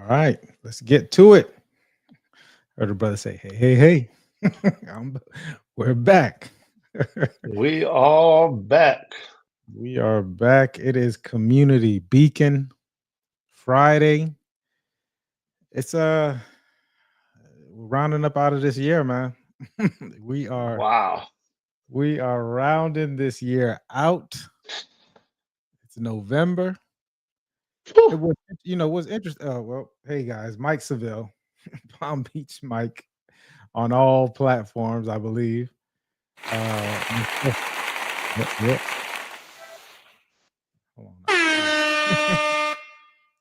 All right, let's get to it. Heard a brother say, "Hey, hey, hey." We're back. We are back. We are back. It is Community Beacon Friday. It's we're rounding up out of this year, man. we are Wow. we are rounding this year out. It's November. It Whew. was what's interesting. Oh well, hey guys, Mike Seville, Palm Beach Mike on all platforms, I believe. Yep, yep. Hold on.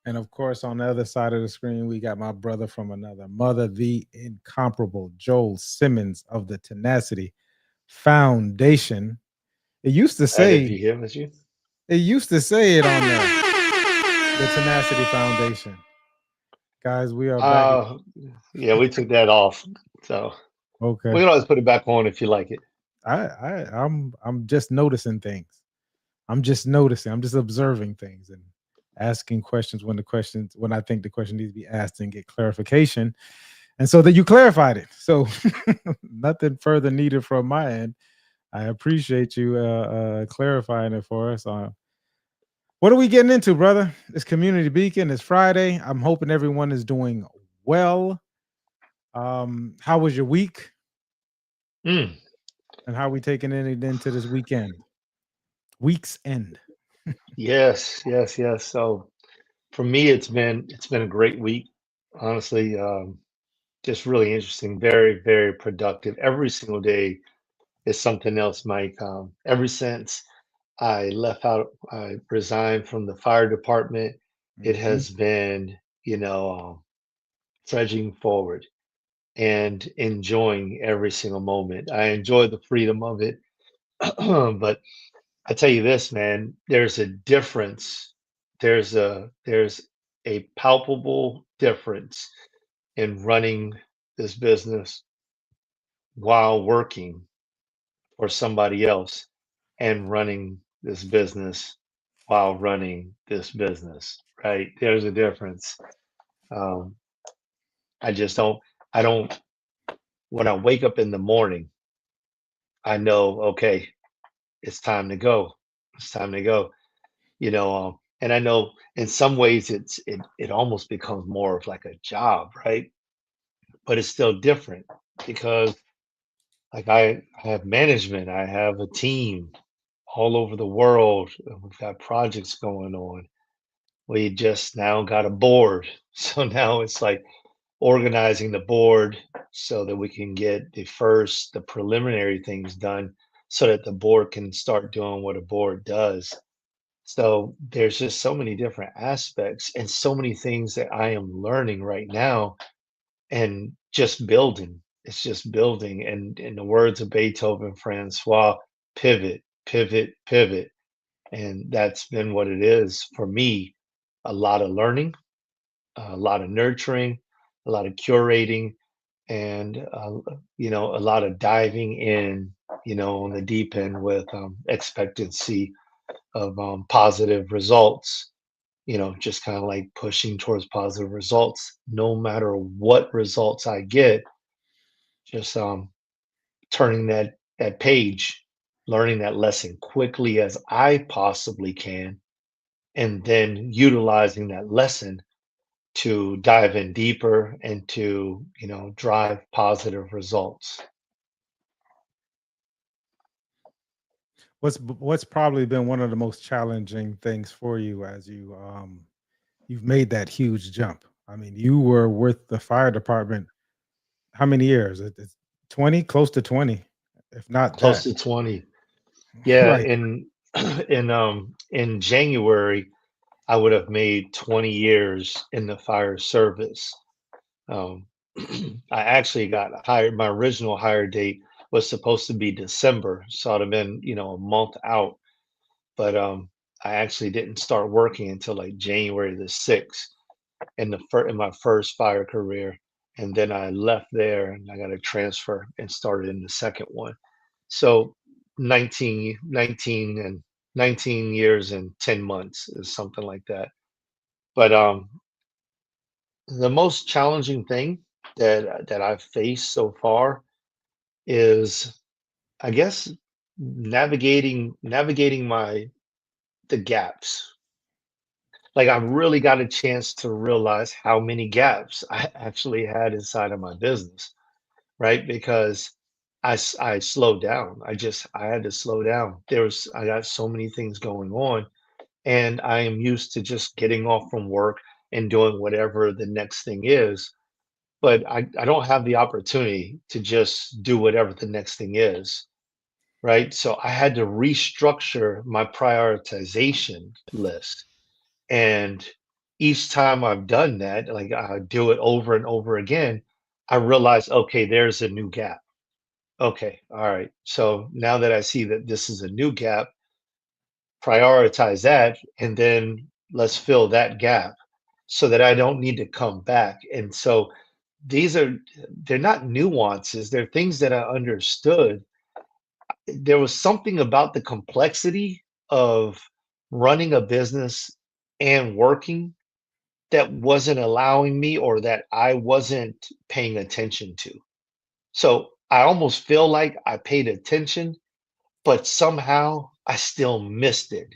And of course, on the other side of the screen, we got my brother from another mother, the incomparable Joel Simmons of the Tenacity Foundation. It used to Glad to say, be here with you. it used to say it on there, the Tenacity Foundation. Guys, we are back. Uh, yeah, we took that off. So we Okay. can always put it back on if you like it. I'm just noticing things. I'm just noticing. I'm just observing things and asking questions when I think the question needs to be asked and get clarification. And so that you clarified it. So nothing further needed from my end. I appreciate you clarifying it for us. What are we getting into, brother? It's Community Beacon. It's Friday. I'm hoping everyone is doing well. How was your week? Mm, And how are we taking it into this weekend? Week's end. yes, yes, yes. So for me, it's been a great week. Honestly, just really interesting. Very, very productive. Every single day is something else, Mike. Ever since I resigned from the fire department. It Mhm. has been, you know, trudging forward and enjoying every single moment. I enjoy the freedom of it. But I tell you this, man, there's a difference. There's a palpable difference in running this business while working for somebody else and running this business while running this business, right? There's a difference. Um, I just don't, I don't, when I wake up in the morning, I know, okay, it's time to go. It's time to go. And I know in some ways it almost becomes more of like a job, right? But it's still different because like I have management, I have a team all over the world. We've got projects going on. We just now got a board. So now it's like organizing the board so that we can get the preliminary things done so that the board can start doing what a board does. So there's just so many different aspects and so many things that I am learning right now and just building. It's just building. And in the words of Beethoven, Francois, pivot, pivot, pivot. And that's been what it is for me. A lot of learning, a lot of nurturing, a lot of curating, and a lot of diving in, on the deep end with expectancy of positive results. Just kind of like pushing towards positive results, no matter what results I get. Just turning that page, learning that lesson quickly as I possibly can, and then utilizing that lesson to dive in deeper and to drive positive results. What's probably been one of the most challenging things for you as you've made that huge jump? I mean, you were with the fire department how many years? It's 20, close to 20, if not Close that. to 20. Yeah, Right. in January I would have made 20 years in the fire service. um, I actually got hired. My original hire date was supposed to be December, so I'd have been a month out. But I actually didn't start working until like January the 6th in my first fire career. And then I left there and I got a transfer and started in the second one. So 19 years and 10 months is something like that. But The most challenging thing that I've faced so far is, I guess, navigating my the gaps. Like, I really got a chance to realize how many gaps I actually had inside of my business, right? Because I slowed down. I had to slow down. I got so many things going on, and I am used to just getting off from work and doing whatever the next thing is. But I don't have the opportunity to just do whatever the next thing is, right? So I had to restructure my prioritization list. And each time I've done that, like I do it over and over again, I realize, okay, there's a new gap. Okay, all right. So now that I see that this is a new gap, prioritize that, and then let's fill that gap so that I don't need to come back. And so these are they're not nuances, they're things that I understood. There was something about the complexity of running a business and working that wasn't allowing me, or that I wasn't paying attention to. So I almost feel like I paid attention, but somehow I still missed it.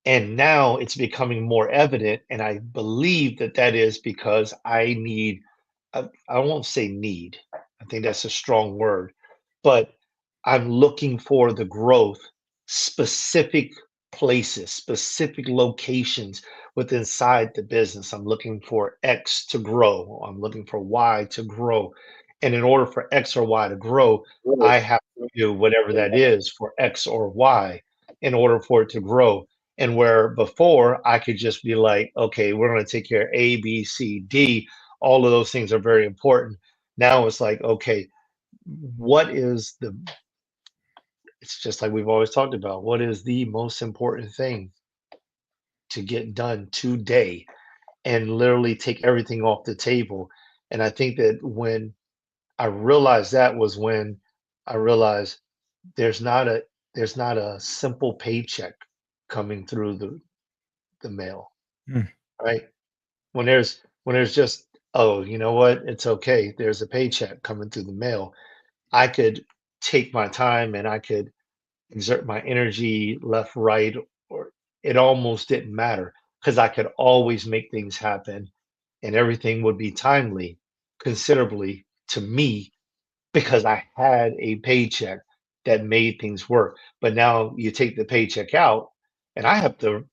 And now it's becoming more evident. And I believe that that is because I won't say need, I think that's a strong word, but I'm looking for the growth, specific places, specific locations within inside the business. I'm looking for X to grow. I'm looking for Y to grow. And in order for X or Y to grow, I have to do whatever that is for X or Y in order for it to grow. And where before I could just be like, okay, we're going to take care of A, B, C, D. All of those things are very important. Now it's like, okay, what is the, it's just like we've always talked about, what is the most important thing to get done today, and literally take everything off the table. And I think that when I realized that was when I realized there's not a there's not a simple paycheck coming through the mail, Mm. right? When there's just, oh, you know what? It's okay. There's a paycheck coming through the mail. I could take my time and I could exert my energy left, right, or it almost didn't matter because I could always make things happen, and everything would be timely considerably to me because I had a paycheck that made things work. But now you take the paycheck out, and I had to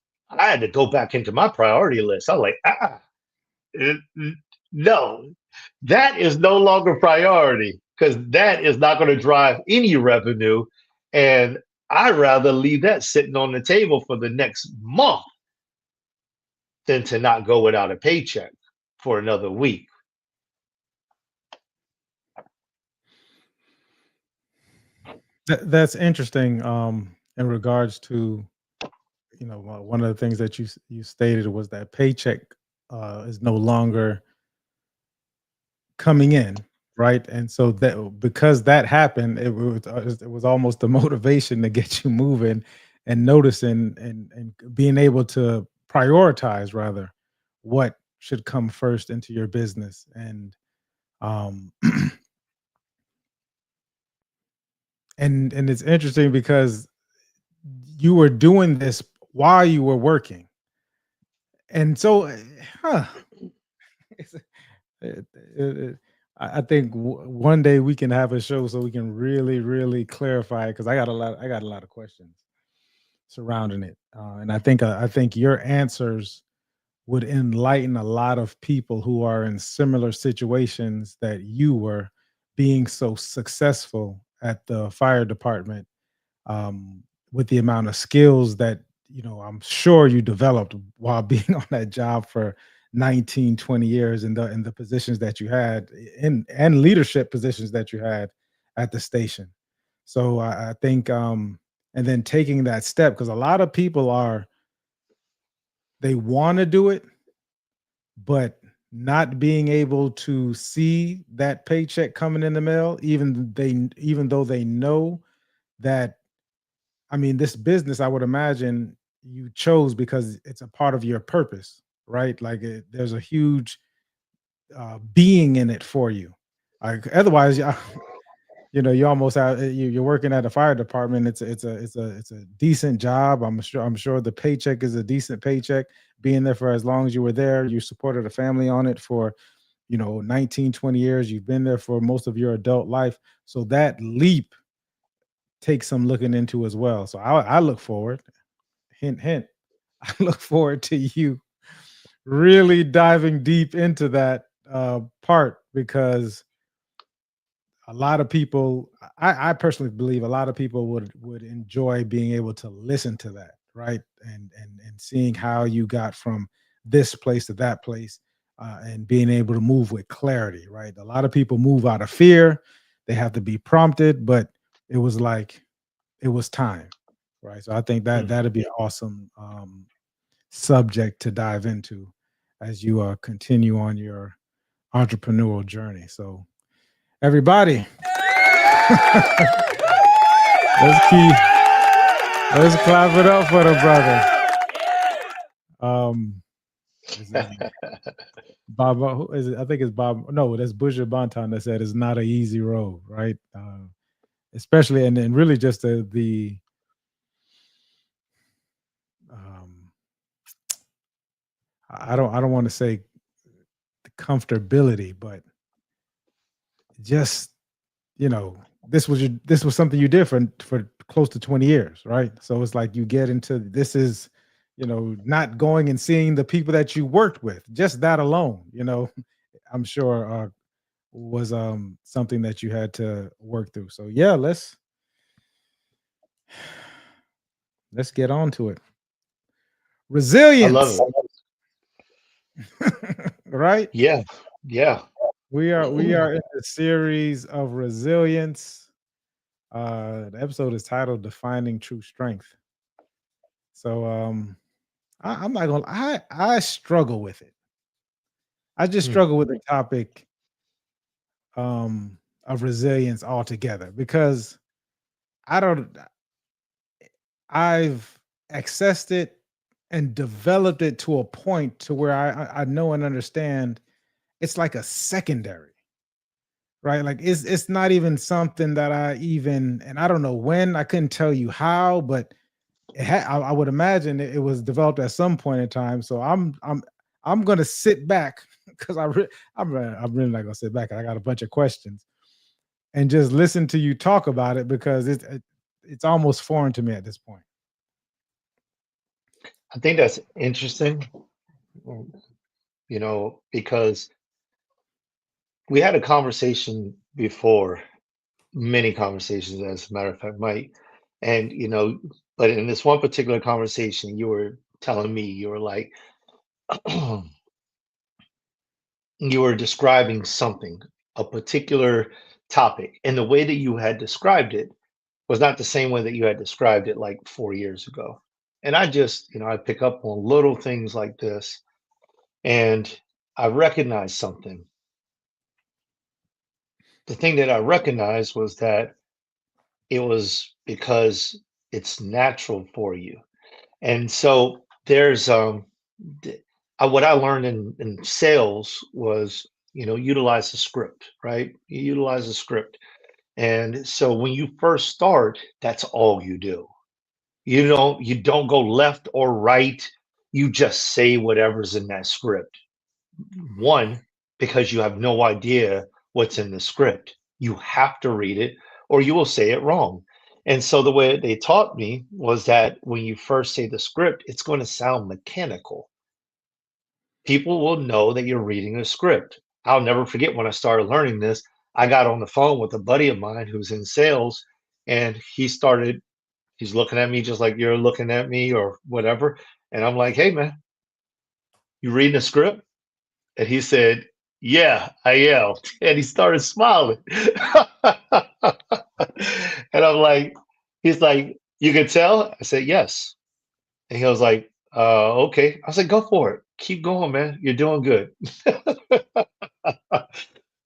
go back into my priority list. I was like, no, that is no longer priority because that is not going to drive any revenue. And I'd rather leave that sitting on the table for the next month than to not go without a paycheck for another week. That's interesting. In regards to, one of the things that you stated was that paycheck is no longer coming in, right? And so that, because that happened, it was almost the motivation to get you moving and noticing, and being able to prioritize, rather, what should come first into your business. And um and it's interesting because you were doing this while you were working. And so, huh, it's, I think one day we can have a show so we can really, really clarify, because I got a lot of questions surrounding it, and I think your answers would enlighten a lot of people who are in similar situations that you were, being so successful at the fire department, with the amount of skills that I'm sure you developed while being on that job for 19, 20 years, in the positions that you had, in and leadership positions that you had at the station. So I think, and then taking that step, because a lot of people they want to do it, but not being able to see that paycheck coming in the mail, even though they know that, I mean, this business, I would imagine you chose because it's a part of your purpose, right? Like, there's a huge being in it for you. Otherwise, you almost have you're working at a fire department. It's a decent job. I'm sure the paycheck is a decent paycheck. Being there for as long as you were there, you supported a family on it for 19, 20 years. You've been there for most of your adult life. So that leap takes some looking into as well. So I look forward, hint, hint, I look forward to you really diving deep into that part because a lot of people, I personally believe a lot of people would enjoy being able to listen to that, right? And seeing how you got from this place to that place, and being able to move with clarity, right? A lot of people move out of fear. They have to be prompted, but it was like it was time, right? So I think that Mm. that'd be an awesome subject to dive into as you continue on your entrepreneurial journey. So everybody, let's keep let's clap it up for the brother. Um, is Bob? Who is it? I think it's Bob. No, that's Busher Banton that said it's not an easy road, right? Especially and really just the um, I don't want to say the comfortability, but just this was something you did for close to 20 years, right? So it's like you get into this is not going and seeing the people that you worked with, just that alone, I'm sure was something that you had to work through. So yeah, let's get on to it. I love Resilience. it. Right, Yeah. Yeah. we are in the series of resilience. The episode is titled Defining True Strength. So I'm not gonna I struggle with it. I just Mm. struggle with the topic of resilience altogether because I don't I've accessed it and developed it to a point to where I know and understand it's like a secondary, right? Like it's not even something that I even, and I don't know when, I couldn't tell you how, but I would imagine it was developed at some point in time. So I'm gonna sit back because I'm really not gonna sit back. I got a bunch of questions and just listen to you talk about it because it's almost foreign to me at this point. I think that's interesting, because we had a conversation before, many conversations, as a matter of fact, Mike. And, but in this one particular conversation, you were telling me, you were like, you were describing something, a particular topic. And the way that you had described it was not the same way that you had described it like 4 years ago. And I just, I pick up on little things like this and I recognized something. The thing that I recognized was that it was because it's natural for you. And so there's what I learned in sales was, utilize the script, right? You utilize the script. And so when you first start, that's all you do. You don't go left or right. You just say whatever's in that script. One, because you have no idea what's in the script. You have to read it or you will say it wrong. And so the way they taught me was that when you first say the script, it's going to sound mechanical. People will know that you're reading a script. I'll never forget when I started learning this. I got on the phone with a buddy of mine who's in sales, and he's looking at me just like you're looking at me or whatever. And I'm like, hey, man, you reading a script? And he said, yeah, I am. And he started smiling. And I'm like, he's like, you can tell? I said, yes. And he was like, okay. I said, go for it. Keep going, man. You're doing good.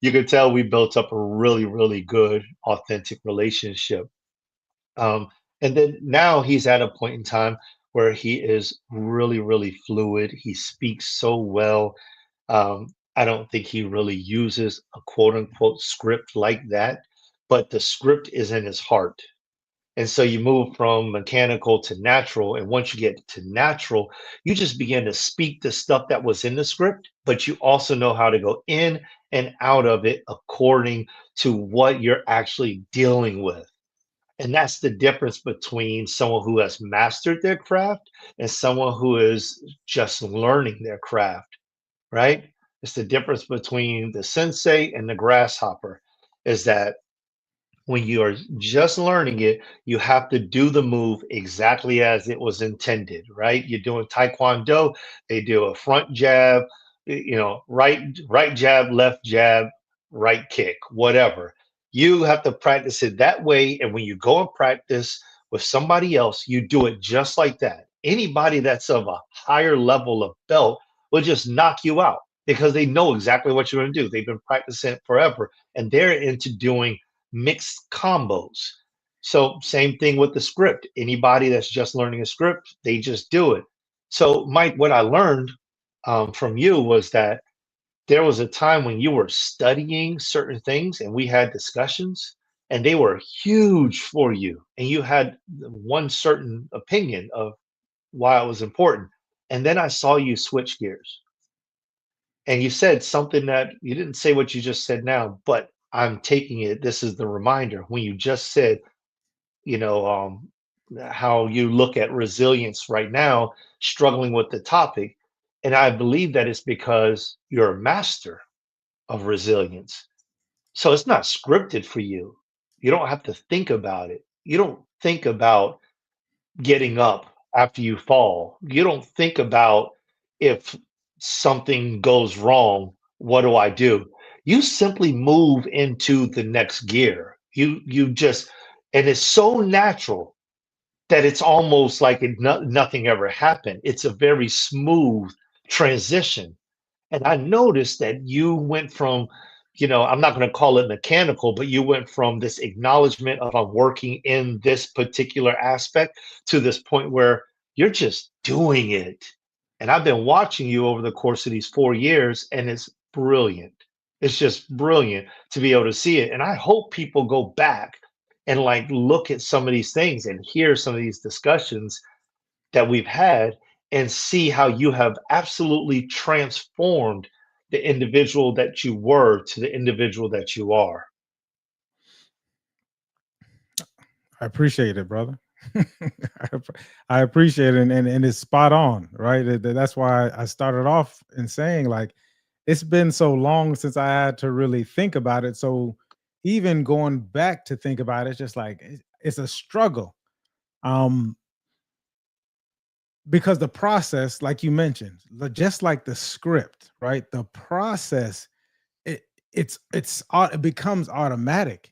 You could tell we built up a really, really good, authentic relationship. Um, and then now he's at a point in time where he is really, really fluid. He speaks so well. I don't think he really uses a quote unquote script like that, but the script is in his heart. And so you move from mechanical to natural. And once you get to natural, you just begin to speak the stuff that was in the script, but you also know how to go in and out of it according to what you're actually dealing with. And that's the difference between someone who has mastered their craft and someone who is just learning their craft, right? It's the difference between the sensei and the grasshopper, is that when you are just learning it, you have to do the move exactly as it was intended, right? You're doing Taekwondo, they do a front jab, right jab, left jab, right kick, whatever. You have to practice it that way. And when you go and practice with somebody else, you do it just like that. Anybody that's of a higher level of belt will just knock you out because they know exactly what you're going to do. They've been practicing it forever and they're into doing mixed combos. So same thing with the script. Anybody that's just learning a script, they just do it. So Mike, what I learned from you was that there was a time when you were studying certain things and we had discussions and they were huge for you and you had one certain opinion of why it was important. And then I saw you switch gears and you said something that you didn't say what you just said now, but I'm taking it. This is the reminder when you just said, you know, how you look at resilience right now, struggling with the topic. And I believe that it's because you're a master of resilience. So it's not scripted for you. You don't have to think about it. You don't think about getting up after you fall. You don't think about if something goes wrong, what do I do? You simply move into the next gear. You just and it's so natural that it's almost like nothing ever happened. It's a very smooth transition. And I noticed that you went from, I'm not going to call it mechanical, but you went from this acknowledgement of I'm working in this particular aspect to this point where you're just doing it. And I've been watching you over the course of these 4 years, and it's brilliant. It's just brilliant to be able to see it. And I hope people go back and like look at some of these things and hear some of these discussions that we've had and see how you have absolutely transformed the individual that you were to the individual that you are. I appreciate it, brother. I appreciate it, and it's spot on, right? That's why I started off in saying like it's been so long since I had to really think about it. So even going back to think about it, it's just like it's a struggle. Um, because the process, like you mentioned, just like the script, right? The process, it it becomes automatic,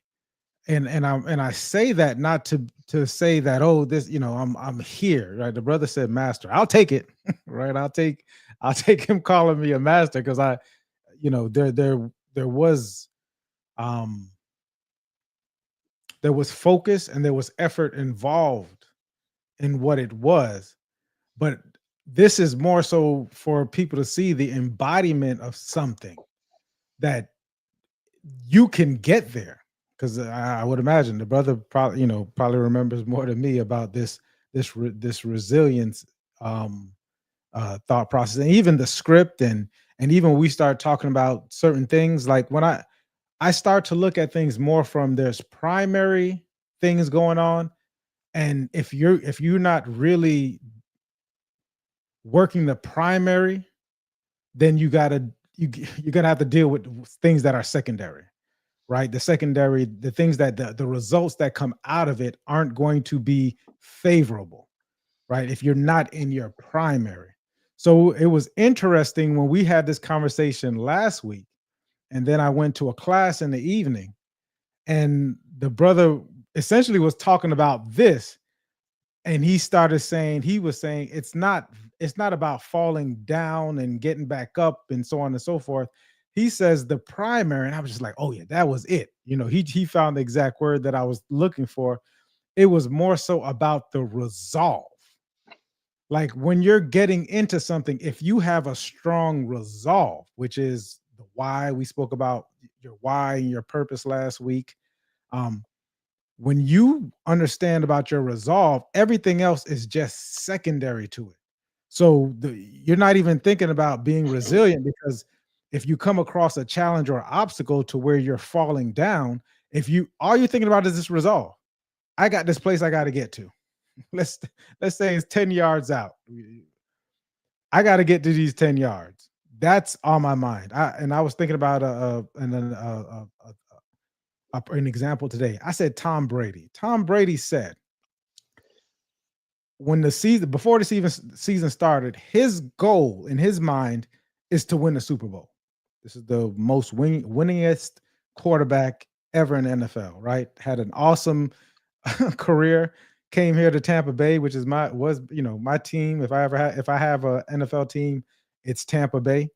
and I say that not to say that, oh, this, I'm here, right? The brother said master, I'll take it. Right, I'll take him calling me a master, because there was um there was focus and there was effort involved in what it was. But this is more so for people to see the embodiment of something that you can get there. Because I would imagine the brother probably remembers more than me about this resilience thought process, and even the script, and even when we start talking about certain things, like when I start to look at things more from there's primary things going on, and if you're not really working the primary, then you're gonna have to deal with things that are secondary, right? The things that the results that come out of it aren't going to be favorable, right? If you're not in your primary. So it was interesting when we had this conversation last week, and then I went to a class in the evening, and the brother essentially was talking about this, and he was saying it's not about falling down and getting back up and so on and so forth. He says the primary, and I was just like, oh yeah, that was it. He found the exact word that I was looking for. It was more so about the resolve. Like when you're getting into something, if you have a strong resolve, which is the why. We spoke about your why and your purpose last week. Um, when you understand about your resolve, everything else is just secondary to it. So you're not even thinking about being resilient, because if you come across a challenge or obstacle to where you're falling down, if you all you're thinking about is this resolve. I got this place I got to get to. Let's let's say it's 10 yards out. I got to get to these 10 yards. That's on my mind. I was thinking about an example today. I said Tom Brady. Tom Brady said when the season before the season started, his goal in his mind is to win the Super Bowl. This is the most winningest quarterback ever in the NFL, right? Had an awesome career. Came here to Tampa Bay, which is my team. If I have a NFL team, it's Tampa Bay.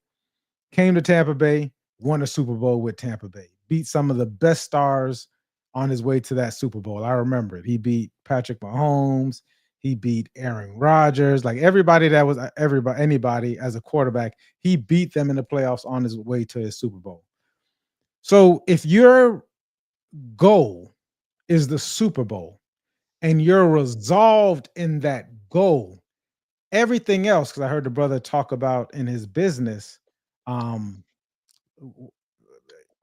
Came to Tampa Bay, won a Super Bowl with Tampa Bay. Beat some of the best stars on his way to that Super Bowl. I remember it. He beat Patrick Mahomes. He beat Aaron Rodgers. Like anybody as a quarterback, he beat them in the playoffs on his way to his Super Bowl. So if your goal is the Super Bowl and you're resolved in that goal, everything else, because I heard the brother talk about in his business,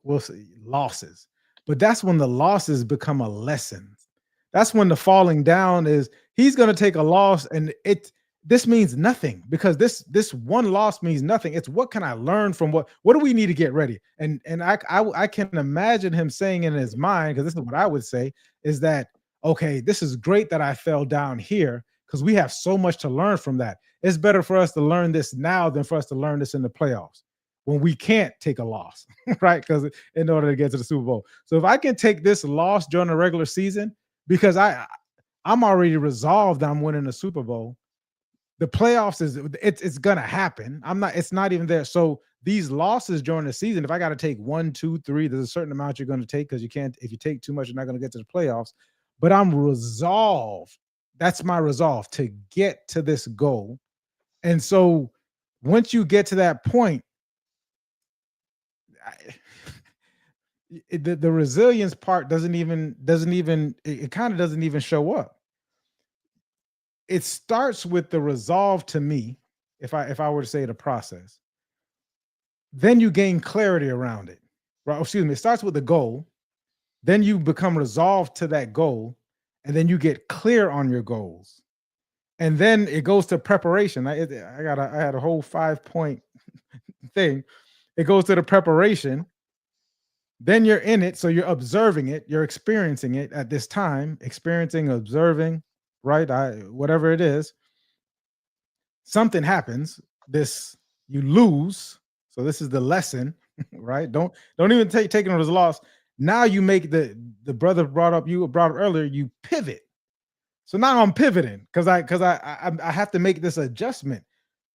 we'll see losses, but that's when the losses become a lesson. That's when the falling down is he's going to take a loss, and this means nothing, because this one loss means nothing. It's what can I learn from what do we need to get ready? And I can imagine him saying in his mind, because this is what I would say, is that okay, this is great that I fell down here, because we have so much to learn from that. It's better for us to learn this now than for us to learn this in the playoffs when we can't take a loss, right? Because in order to get to the Super Bowl. So if I can take this loss during the regular season, because I'm already resolved I'm winning the Super Bowl, the playoffs it's gonna happen. It's not even there. So these losses during the season, if I got to take 1, 2, 3, there's a certain amount you're going to take, because you can't, if you take too much, you're not going to get to the playoffs. But I'm resolved. That's my resolve, to get to this goal. And so once you get to that point, the resilience part doesn't even it kind of doesn't even show up. It starts with the resolve, to me, if I were to say the process. Then you gain clarity around it. Right? Excuse me. It starts with the goal. Then you become resolved to that goal, and then you get clear on your goals. And then it goes to preparation. I had a whole 5-point thing. It goes to the preparation. Then you're in it, so you're observing it, you're experiencing it at this time, experiencing, observing, right? Whatever it is, something happens. You lose. So this is the lesson, right? Don't even taking it as a loss. Now you make the brother brought up earlier. You pivot. So now I'm pivoting because I have to make this adjustment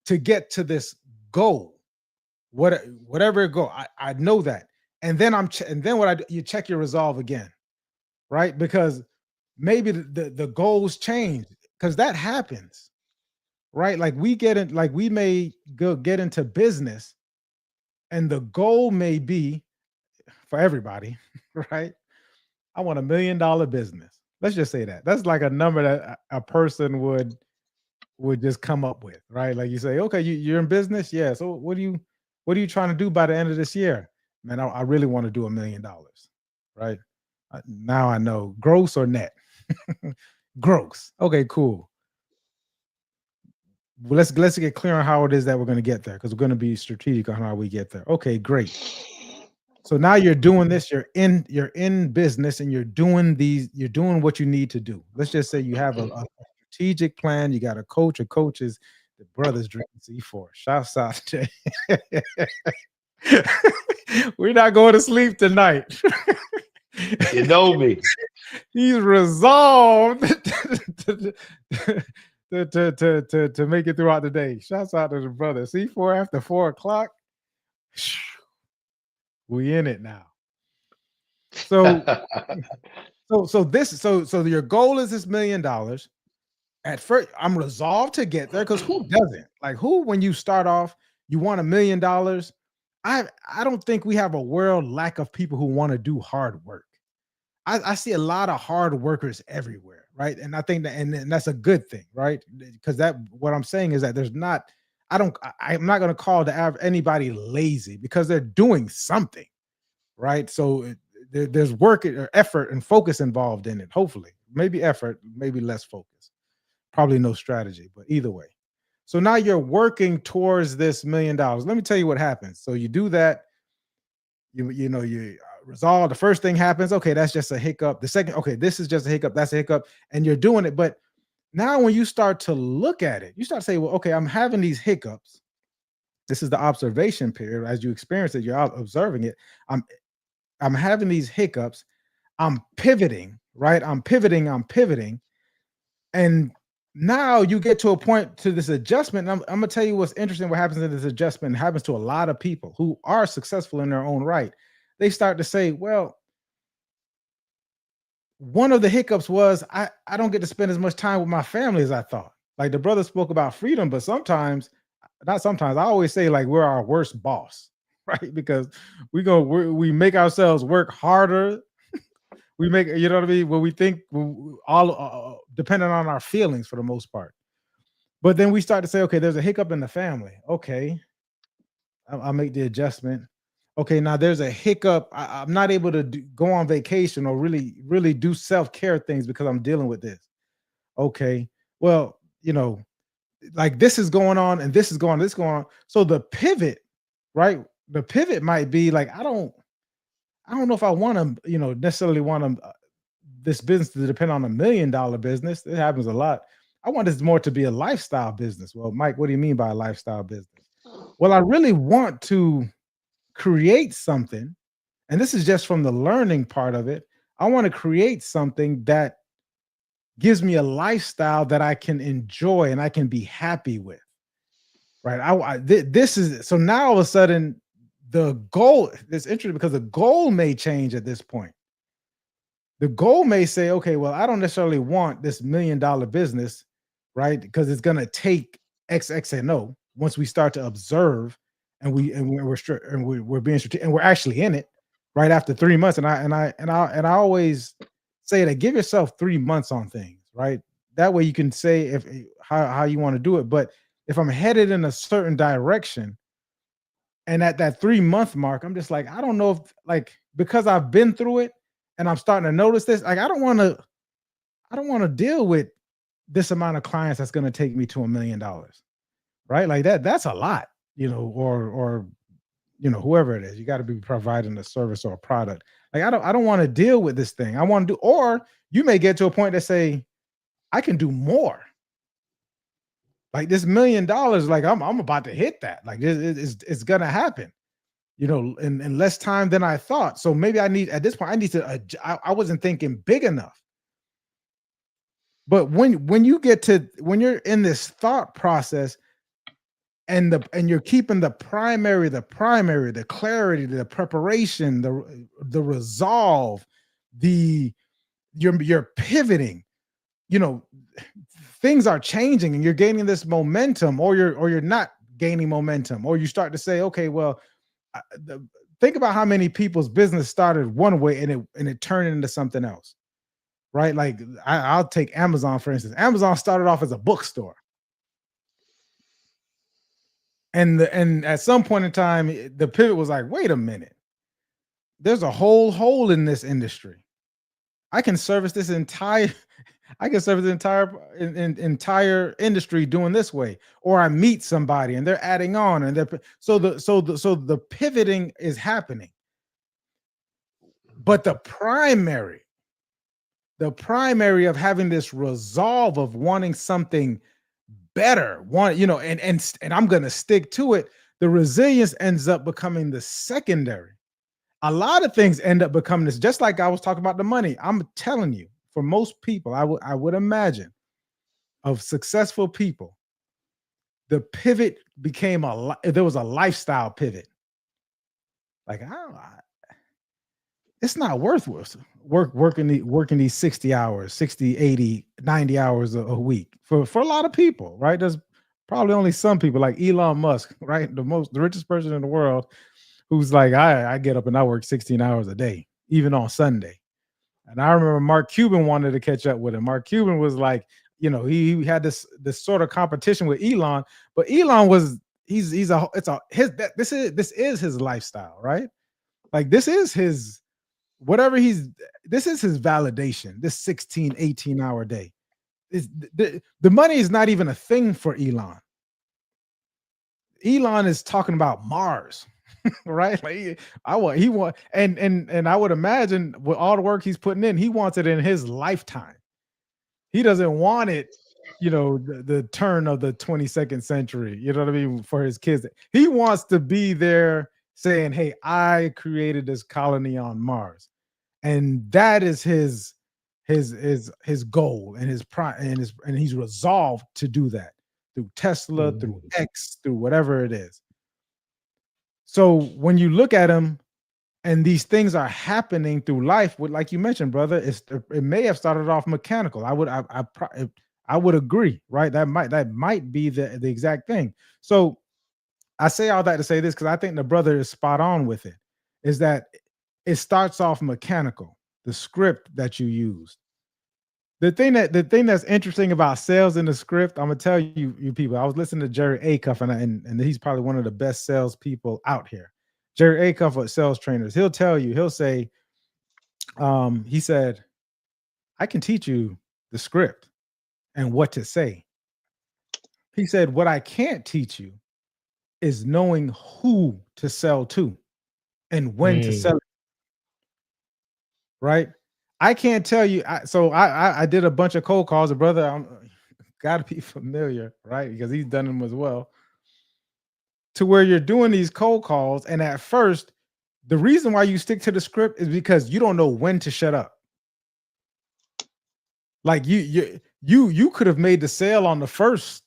to get to this goal. Whatever it go, I know that. And then you check your resolve again, right? Because maybe the goals change, because that happens, right? Like we may get into business, and the goal may be for everybody, right? I want $1 million business. Let's just say that. That's like a number that a person would just come up with, right? Like you say, okay, you're in business, yeah. So what are you trying to do by the end of this year? Man, I really want to do $1 million, right? Now I know, gross or net. Gross. Okay, cool. Well, let's get clear on how it is that we're going to get there, because we're going to be strategic on how we get there. Okay, great. So now you're doing this. You're in business, and you're doing what you need to do. Let's just say you have a strategic plan. You got a coach. A coach is the brothers drinking C4. Shouts out to we're not going to sleep tonight. You know me. He's resolved to make it throughout the day. Shouts out to the brother. C4 after 4 o'clock. We in it now. So your goal is this $1 million. At first, I'm resolved to get there, because who doesn't? Like, who, when you start off, you want $1 million. I don't think we have a world lack of people who want to do hard work. I see a lot of hard workers everywhere, right? And I think that, and that's a good thing, right? Because that what I'm saying is that there's not, I'm not going to call anybody lazy because they're doing something, right? So there's work or effort and focus involved in it. Hopefully, maybe effort, maybe less focus, probably no strategy, but either way. So now you're working towards this $1 million. Let me tell you what happens. So you do that, you resolve. The first thing happens, okay, that's just a hiccup. The second, okay, this is just a hiccup, that's a hiccup, and you're doing it. But now when you start to look at it, you start to say, well, okay, I'm having these hiccups. This is the observation period. As you experience it, you're out observing it. I'm having these hiccups. I'm pivoting, right? I'm pivoting. And now you get to a point to this adjustment. I'm gonna tell you what's interesting. What happens in this adjustment happens to a lot of people who are successful in their own right. They start to say, well, one of the hiccups was I don't get to spend as much time with my family as I thought. Like the brother spoke about freedom, but sometimes, not sometimes, I always say like we're our worst boss, right? Because we make ourselves work harder. We make, you know what I mean? When we think all dependent on our feelings for the most part. But then we start to say, okay, there's a hiccup in the family. Okay, I'll make the adjustment. Okay, now there's a hiccup. I'm not able to go on vacation or really do self-care things because I'm dealing with this. Okay, well, like this is going on and this is going on, this is going on. So the pivot, right? The pivot might be like, I don't know if I want to, necessarily want to this business to depend on $1 million business. It happens a lot. I want this more to be a lifestyle business. Well, Mike, what do you mean by a lifestyle business? Well, I really want to create something, and this is just from the learning part of it. I want to create something that gives me a lifestyle that I can enjoy and I can be happy with. Right? This is so now all of a sudden the goal. It's interesting because the goal may change at this point. The goal may say, okay, well, I don't necessarily want this $1 million business, right? Because it's going to take X, X, and O. Once we start to observe, and we're being strategic, and we're actually in it, right after 3 months. And I always say that give yourself 3 months on things, right? That way you can say if how you want to do it. But if I'm headed in a certain direction, and at that 3 month mark, I'm just like, I don't know if because I've been through it. And I'm starting to notice this. Like, I don't want to deal with this amount of clients that's going to take me to $1 million, right? Like that's a lot, or whoever it is, you got to be providing a service or a product. Like, I don't want to deal with this thing. I want to do, or you may get to a point that say, I can do more. Like this $1 million, like I'm about to hit that. Like it's going to happen. In less time than I thought. So maybe at this point, I need to, I wasn't thinking big enough. But when you're in this thought process and you're keeping the primary, the clarity, the preparation, the resolve, you're pivoting, things are changing and you're gaining this momentum, or you're not gaining momentum, or you start to say, okay, well, think about how many people's business started one way and it turned into something else, right? Like I'll take Amazon, for instance. Amazon started off as a bookstore. And at some point in time, the pivot was like, wait a minute, there's a whole hole in this industry. I can service this entire entire industry doing this way. Or I meet somebody and they're adding on, and so the pivoting is happening. But the primary of having this resolve of wanting something better, and I'm going to stick to it. The resilience ends up becoming the secondary. A lot of things end up becoming this, just like I was talking about the money. I'm telling you, for most people, I would imagine, of successful people, the pivot became there was a lifestyle pivot. Like, it's not worth working these 60 hours, 60, 80, 90 hours a week for a lot of people, right? There's probably only some people like Elon Musk, right? The richest person in the world. who's like, I get up and I work 16 hours a day, even on Sunday. And I remember Mark Cuban wanted to catch up with him. Mark Cuban was like, he had this sort of competition with Elon, but Elon was he's a it's a his that, this is his lifestyle, right? Like this is his whatever he's this is his validation. This 16, 18-hour day. Is the money is not even a thing for Elon. Elon is talking about Mars, right? Like he want and I would imagine with all the work he's putting in, he wants it in his lifetime. He doesn't want it, the turn of the 22nd century, you know what I mean, for his kids. He wants to be there saying, "Hey, I created this colony on Mars." And that is his goal and his pride and he's resolved to do that through Tesla, through X, through whatever it is. So when you look at him and these things are happening through life, with like you mentioned, brother, it may have started off mechanical. I would agree, right? That might be the exact thing. So I say all that to say this because I think the brother is spot on with it. Is that it starts off mechanical, the script that you use. The thing that's interesting about sales in the script, I'm gonna tell you people. I was listening to Jerry Acuff, and he's probably one of the best salespeople out here. Jerry Acuff with sales trainers, he'll say, he said, I can teach you the script and what to say. He said, what I can't teach you is knowing who to sell to and when to sell it. Right? I can't tell you. I did a bunch of cold calls. A brother, I'm got to be familiar, right? Because he's done them as well. To where you're doing these cold calls, and at first, the reason why you stick to the script is because you don't know when to shut up. Like you could have made the sale on the first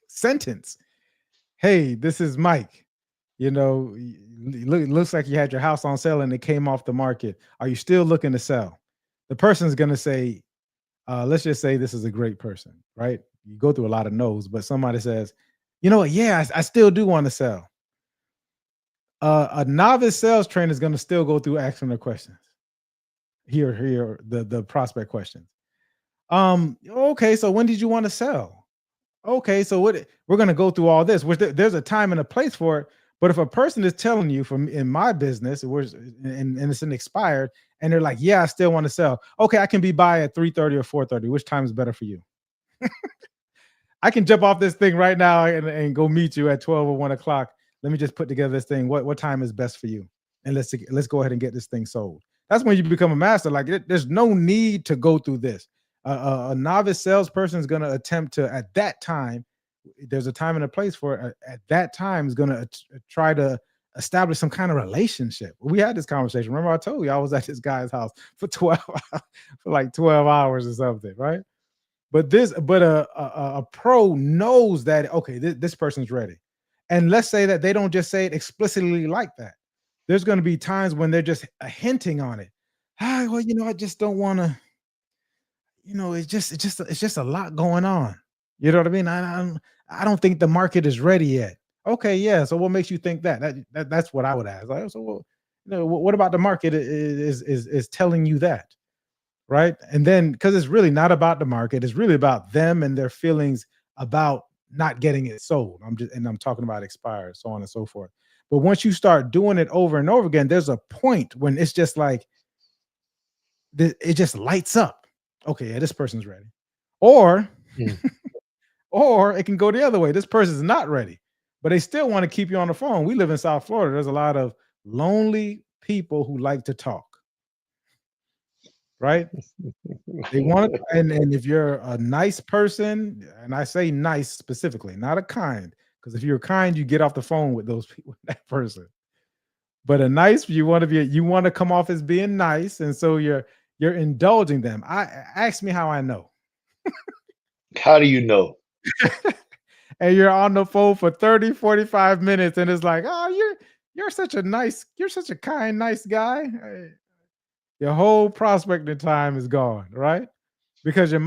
sentence. Hey, this is Mike. Looks like you had your house on sale and it came off the market. Are you still looking to sell? The person's going to say, let's just say this is a great person, right? You go through a lot of no's, but somebody says, you know what? Yeah, I still do want to sell. A novice sales trainer is going to still go through asking the questions. Here, the prospect questions. Okay, so when did you want to sell? Okay, so we're going to go through all this. There's a time and a place for it. But if a person is telling you from in my business, and it's an expired, and they're like, yeah, I still want to sell. Okay, I can be by at 3:30 or 4:30. Which time is better for you? I can jump off this thing right now and go meet you at 12 or 1 o'clock. Let me just put together this thing. What time is best for you? And let's go ahead and get this thing sold. That's when you become a master. Like there's no need to go through this. A novice salesperson is going to attempt to, at that time, there's a time and a place for it. At that time, is going to try to establish some kind of relationship. We had this conversation. Remember, I told you I was at this guy's house for 12 for like 12 hours or something, right? But a pro knows that, okay, this person's ready. And let's say that they don't just say it explicitly like that. There's going to be times when they're just hinting on it. Well, I just don't want to. It's just a lot going on. You know what I mean? I don't think the market is ready yet. Okay, yeah. So what makes you think that? That's what I would ask. Like, so what about the market is telling you that, right? And then because it's really not about the market, it's really about them and their feelings about not getting it sold. I'm talking about expired, so on and so forth. But once you start doing it over and over again, there's a point when it's just like it just lights up. Okay, yeah, this person's ready. Or or it can go the other way. This person's not ready, but they still want to keep you on the phone. We live in South Florida. There's a lot of lonely people who like to talk. Right? They want to, and if you're a nice person, and I say nice specifically, not a kind, because if you're kind, you get off the phone with those people, with that person. But a nice, you want to come off as being nice, and so you're indulging them. Ask me how I know. How do you know? And you're on the phone for 30, 45 minutes, and it's like, oh, you're such a kind, nice guy. Your whole prospecting time is gone, right? Because you're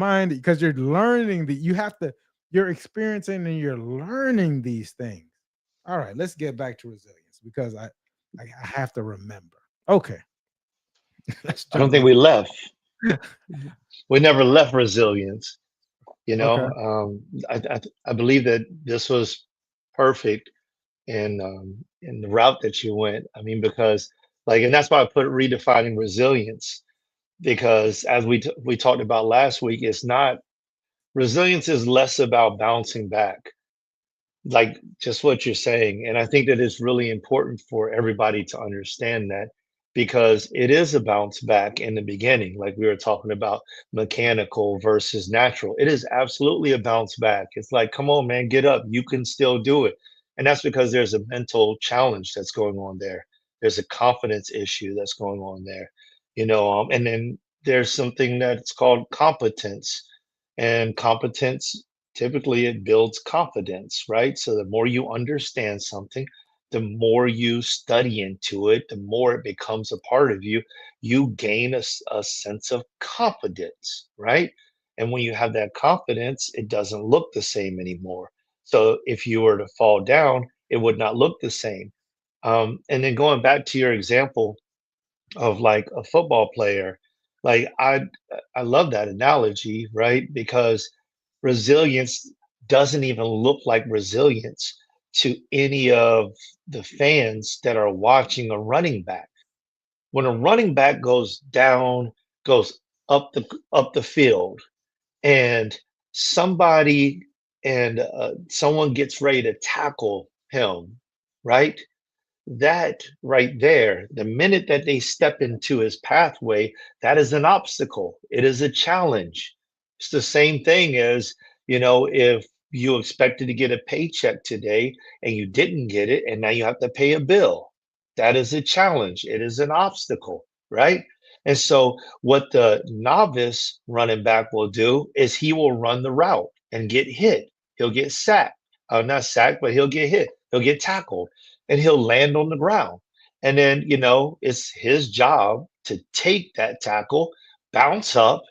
learning you're experiencing and you're learning these things. All right, let's get back to resilience because I have to remember. Okay, let's I don't jump think back. we left. We never left resilience. You Okay. know, I believe that this was perfect in the route that you went. I mean, because like, and that's why I put redefining resilience, because as we talked about last week, it's not resilience is less about bouncing back, like just what you're saying. And I think that it's really important for everybody to understand that, because it is a bounce back in the beginning, like we were talking about mechanical versus natural. It is absolutely a bounce back. It's like, come on, man, get up. You can still do it. And that's because there's a mental challenge that's going on there. There's a confidence issue that's going on there, and then there's something that's called competence. And competence, typically it builds confidence, right? So the more you understand something, the more you study into it, the more it becomes a part of you, you gain a sense of confidence, right? And when you have that confidence, it doesn't look the same anymore. So if you were to fall down, it would not look the same. And then going back to your example of like a football player, like I love that analogy, right? Because resilience doesn't even look like resilience to any of the fans that are watching a running back. When a running back goes down, goes up the field, and somebody and someone gets ready to tackle him, right? That right there, the minute that they step into his pathway, that is an obstacle. It is a challenge. It's the same thing as, if you expected to get a paycheck today and you didn't get it, and now you have to pay a bill. That is a challenge. It is an obstacle, right? And so, what the novice running back will do is he will run the route and get hit. He'll get sacked. Not sacked, but he'll get hit. He'll get tackled and he'll land on the ground. And then, it's his job to take that tackle, bounce up,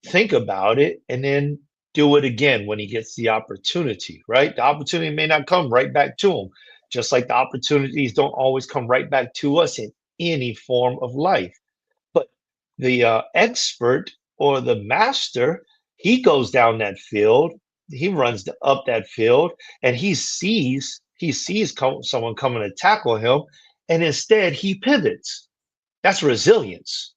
think about it, and then do it again when he gets the opportunity, right? The opportunity may not come right back to him, just like the opportunities don't always come right back to us in any form of life. But the expert or the master, he goes down that field, he runs up that field, and he sees someone coming to tackle him, and instead he pivots. That's resilience.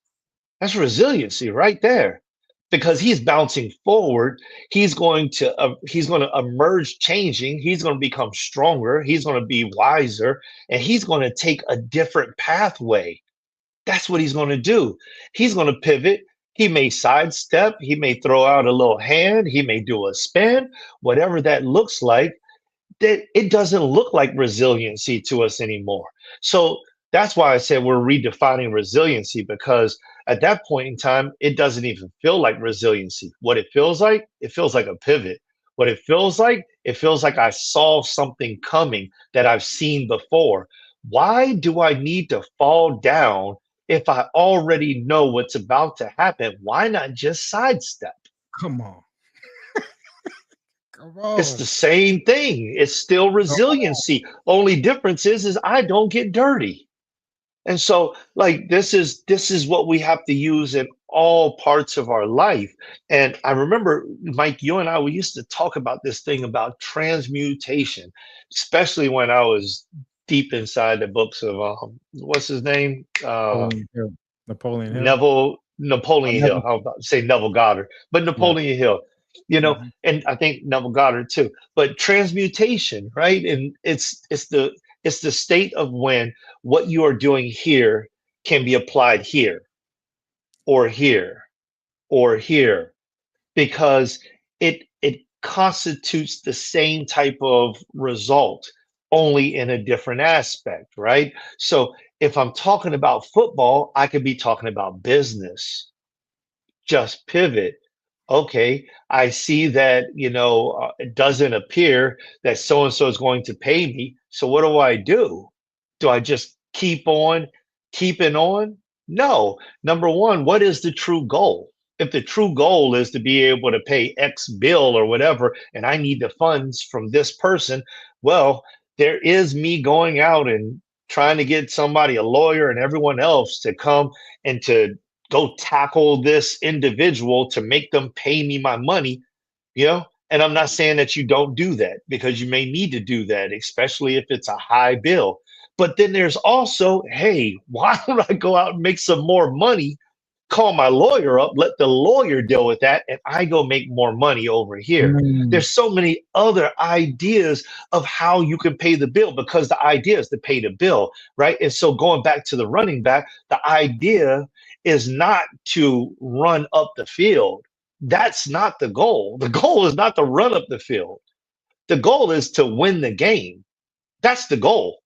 That's resiliency right there, because he's bouncing forward. He's going to emerge changing. He's going to become stronger. He's going to be wiser, and he's going to take a different pathway. That's what he's going to do. He's going to pivot. He may sidestep. He may throw out a little hand. He may do a spin, whatever that looks like. That it doesn't look like resiliency to us anymore. So that's why I said we're redefining resiliency, because at that point in time, it doesn't even feel like resiliency. What it feels like a pivot. What it feels like I saw something coming that I've seen before. Why do I need to fall down if I already know what's about to happen? Why not just sidestep? Come on. Come It's on. the same thing. It's still Come on. resiliency. Only difference is I don't get dirty. And so like this is what we have to use in all parts of our life. And I remember, Mike, you and I, we used to talk about this thing about transmutation, especially when I was deep inside the books of what's his name? Napoleon Hill. Napoleon Hill. Oh, Napoleon never. Hill. I was about to say Neville Goddard, but Yeah. Napoleon Hill, Mhm. and I think Neville Goddard too. But transmutation, right? And it's the state of when what you are doing here can be applied here or here or here, because it constitutes the same type of result, only in a different aspect, right? So if I'm talking about football, I could be talking about business. Just pivot. Okay, I see that, it doesn't appear that so and so is going to pay me. So what do I do? Do I just keep on keeping on? No. Number one, what is the true goal? If the true goal is to be able to pay X bill or whatever, and I need the funds from this person, well, there is me going out and trying to get somebody, a lawyer and everyone else to come and to go tackle this individual to make them pay me my money, you know? And I'm not saying that you don't do that, because you may need to do that, especially if it's a high bill. But then there's also, hey, why don't I go out and make some more money, call my lawyer up, let the lawyer deal with that, and I go make more money over here. Mm, There's so many other ideas of how you can pay the bill, because the idea is to pay the bill, right? And so going back to the running back, the idea is not to run up the field. That's not the goal. The goal is not to run up the field. The goal is to win the game. That's the goal.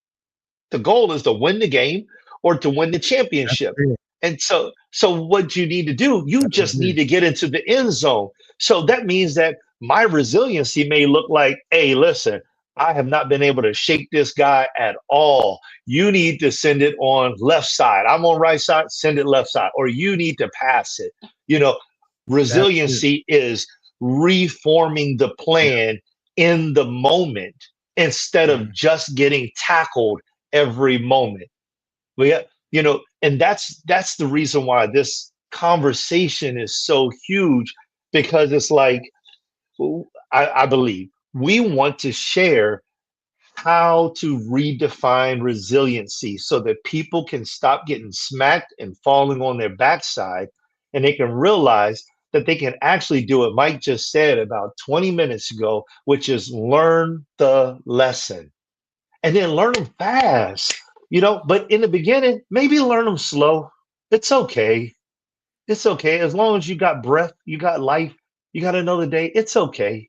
The goal is to win the game or to win the that's championship. big. And so what you need to do, you That's just need big. to get into the end zone. So that means that my resiliency may look like, hey, listen, I have not been able to shake this guy at all. You need to send it on left side. I'm on right side, send it left side, or you need to pass it. You know, That's it. resiliency is reforming the Yeah. plan in the moment instead of Mhm. just getting tackled every moment. We got, and that's the reason why this conversation is so huge, because it's like, I believe we want to share how to redefine resiliency so that people can stop getting smacked and falling on their backside, and they can realize that they can actually do what Mike just said about 20 minutes ago, which is learn the lesson and then learn them fast, but in the beginning, maybe learn them slow. It's okay. It's okay. As long as you got breath, you got life, you got another day, it's okay.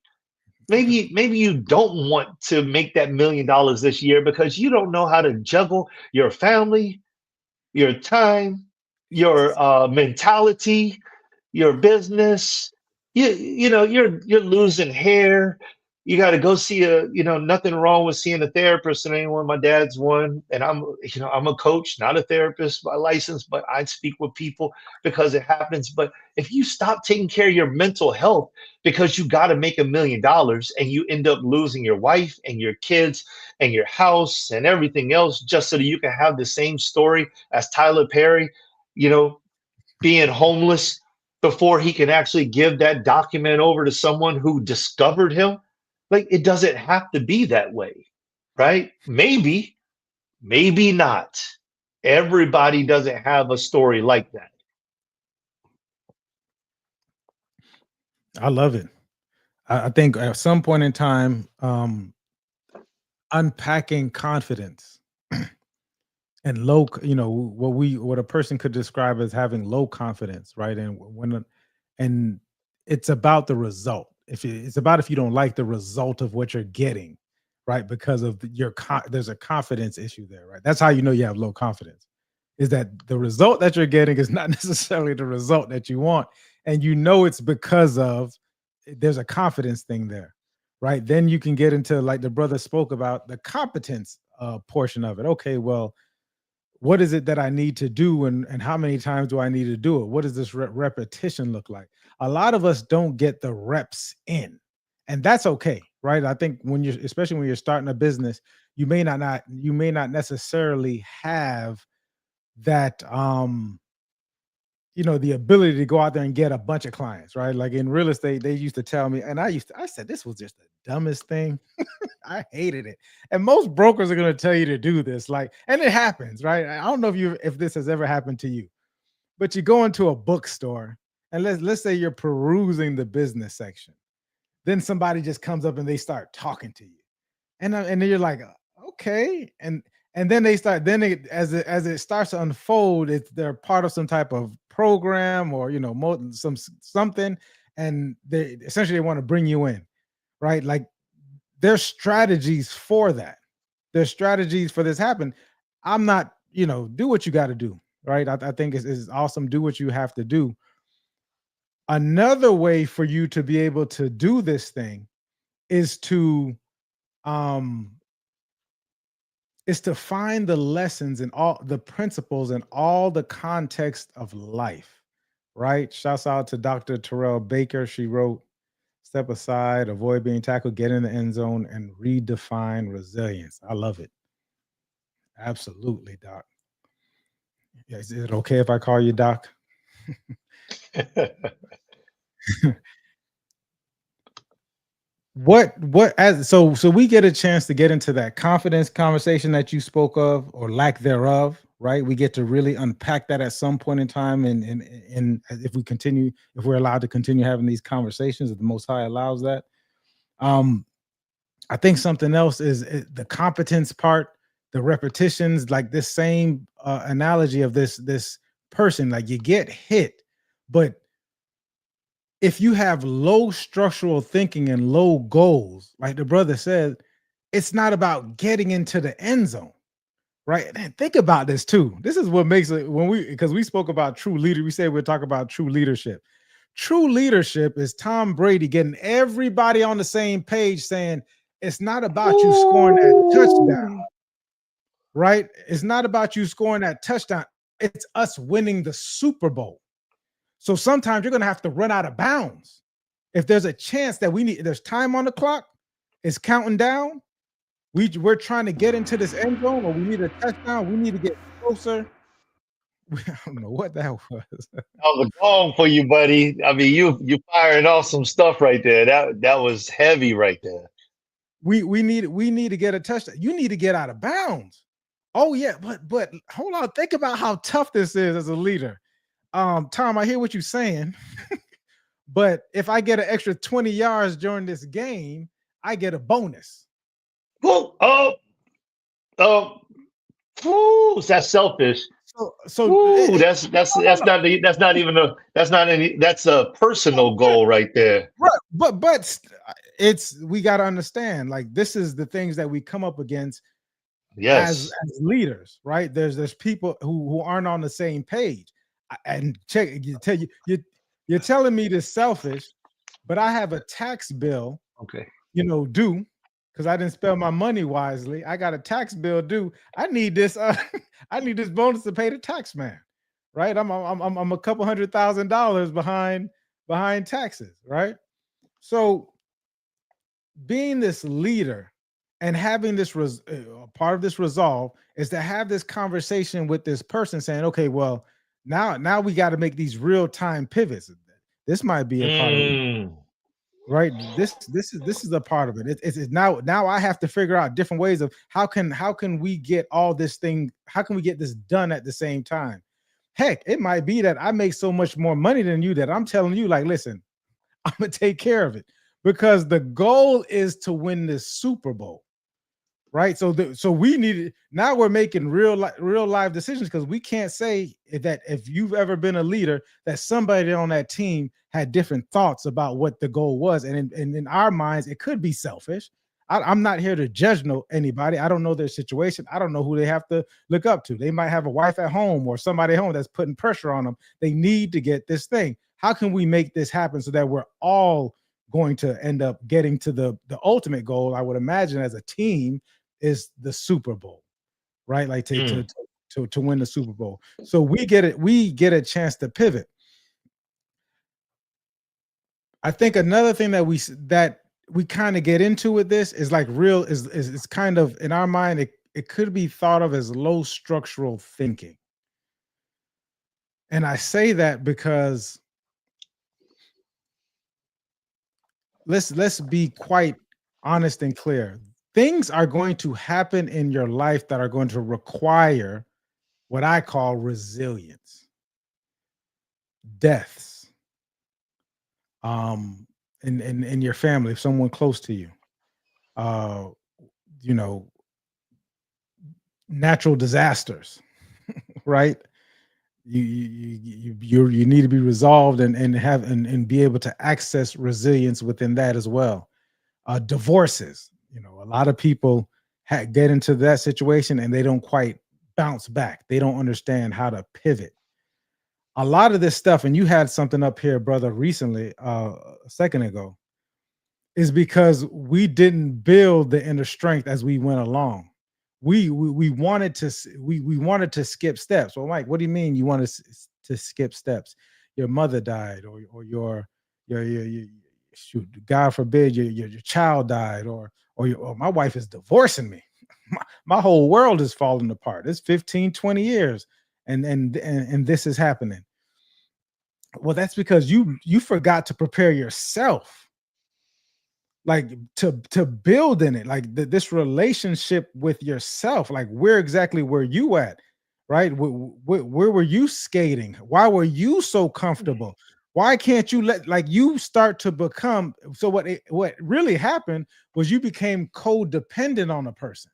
Maybe you don't want to make that $1 million this year because you don't know how to juggle your family, your time, your mentality, your business. You're losing hair. You got to go see nothing wrong with seeing a therapist and anyone. My dad's one, and I'm a coach, not a therapist by license, but I speak with people because it happens. But if you stop taking care of your mental health because you got to make $1 million and you end up losing your wife and your kids and your house and everything else just so that you can have the same story as Tyler Perry, you know, being homeless before he can actually give that document over to someone who discovered him. Like, it doesn't have to be that way, right? Maybe not. Everybody doesn't have a story like that. I love it. I think at some point in time, unpacking confidence and what a person could describe as having low confidence, right? And it's about the result. It's about if you don't like the result of what you're getting, right? Because of there's a confidence issue there, right? That's how you know you have low confidence. Is that the result that you're getting is not necessarily the result that you want, and it's because of there's a confidence thing there, right? Then you can get into, like the brother spoke about, the competence portion of it. Okay, well, what is it that I need to do, and how many times do I need to do it? What does this repetition look like? A lot of us don't get the reps in, and that's okay, right? I think especially when you're starting a business, you may not necessarily have that the ability to go out there and get a bunch of clients, right? Like in real estate, they used to tell me, and I said this was just the dumbest thing. I hated it. And most brokers are going to tell you to do this. Like, and it happens, right? I don't know if this has ever happened to you, but you go into a bookstore and let's say you're perusing the business section. Then somebody just comes up and they start talking to you. And then you're like, okay. And then they start, as it starts to unfold, they're part of some type of program, or something, and they essentially want to bring you in, right? Like, there's strategies for that. There's strategies for this happen. I'm not, do what you got to do, right? I think it's awesome. Do what you have to do. Another way for you to be able to do this thing is to um find the lessons and all the principles and all the context of life, right? Shouts out to Dr. Terrell Baker. She wrote, "Step aside, avoid being tackled, get in the end zone, and redefine resilience." I love it. Absolutely, Doc. Yeah, is it okay if I call you Doc? What as so we get a chance to get into that confidence conversation that you spoke of, or lack thereof, right? We get to really unpack that at some point in time, and if we continue, if we're allowed to continue having these conversations, if the Most High allows that. um I think something else is the competence part, the repetitions, like this same analogy of this person, like you get hit, but if you have low structural thinking and low goals, like the brother said, it's not about getting into the end zone, right? And think about this too. This is what makes it when because we spoke about true leader. We say we're talking about true leadership. True leadership is Tom Brady getting everybody on the same page saying, it's not about you scoring that touchdown, Ooh. right? It's not about you scoring that touchdown. It's us winning the Super Bowl. So sometimes you're going to have to run out of bounds. If there's a chance that there's time on the clock, it's counting down. We're trying to get into this end zone, or we need a touchdown. We need to get closer. I don't know what that was. That was a gong for you, buddy. I mean, you firing off some stuff right there. That was heavy right there. We need to get a touchdown. You need to get out of bounds. Oh yeah, but hold on. Think about how tough this is as a leader. Tom, I hear what you're saying, but if I get an extra 20 yards during this game, I get a bonus. Whoa, oh, ooh, that's selfish. Ooh, It, that's not that's not even a that's not any that's a personal goal right there. right, but it's we got to understand, like, this is the things that we come up against Yes. as leaders, right? There's people who aren't on the same page. And check you're telling me this selfish, but I have a tax bill, Okay. due, because I didn't spend my money wisely. I got a tax bill due. I need this I need this bonus to pay the tax man, right? I'm a couple $100,000 behind taxes, right? So being this leader and having this part of this resolve is to have this conversation with this person saying, okay, well, now we got to make these real-time pivots. This might be a part of, Mm, right? This is a part of it. It's now I have to figure out different ways of how can we get all this thing, how can we get this done at the same time? Heck, it might be that I make so much more money than you that I'm telling you, like, listen, I'm gonna take care of it, because the goal is to win this Super Bowl, right? So we need it now. We're making real life decisions, because we can't say that if you've ever been a leader that somebody on that team had different thoughts about what the goal was, and in our minds it could be selfish. I'm not here to judge anybody. I don't know their situation. I don't know who they have to look up to. They might have a wife at home or somebody at home that's putting pressure on them. They need to get this thing. How can we make this happen so that we're all going to end up getting to the ultimate goal? I would imagine as a team is the Super Bowl, right? Like mm, to win the Super Bowl. So we get it. We get a chance to pivot. I think another thing that we kind of get into with this is like real is kind of in our mind, it could be thought of as low structural thinking. And I say that because let's be quite honest and clear. Things are going to happen in your life that are going to require what I call resilience. Deaths, in your family, if someone close to you, uh, you know, natural disasters, right? You need to be resolved and have and be able to access resilience within that as well. Divorces, a lot of people get into that situation and they don't quite bounce back. They don't understand how to pivot. A lot of this stuff, and you had something up here, brother, recently, a second ago, is because we didn't build the inner strength as we went along. We wanted we wanted to skip steps. Well, Mike, what do you mean you want to skip steps? Your mother died, or your shoot, God forbid, your child died, or my wife is divorcing me. my whole world is falling apart. It's 15, 20 years, and this is happening. Well, that's because you forgot to prepare yourself, like to build in it, like this relationship with yourself. Like where exactly were you at, right? Where were you skating? Why were you so comfortable? Why can't you let like you start to become? So what really happened was you became codependent on a person,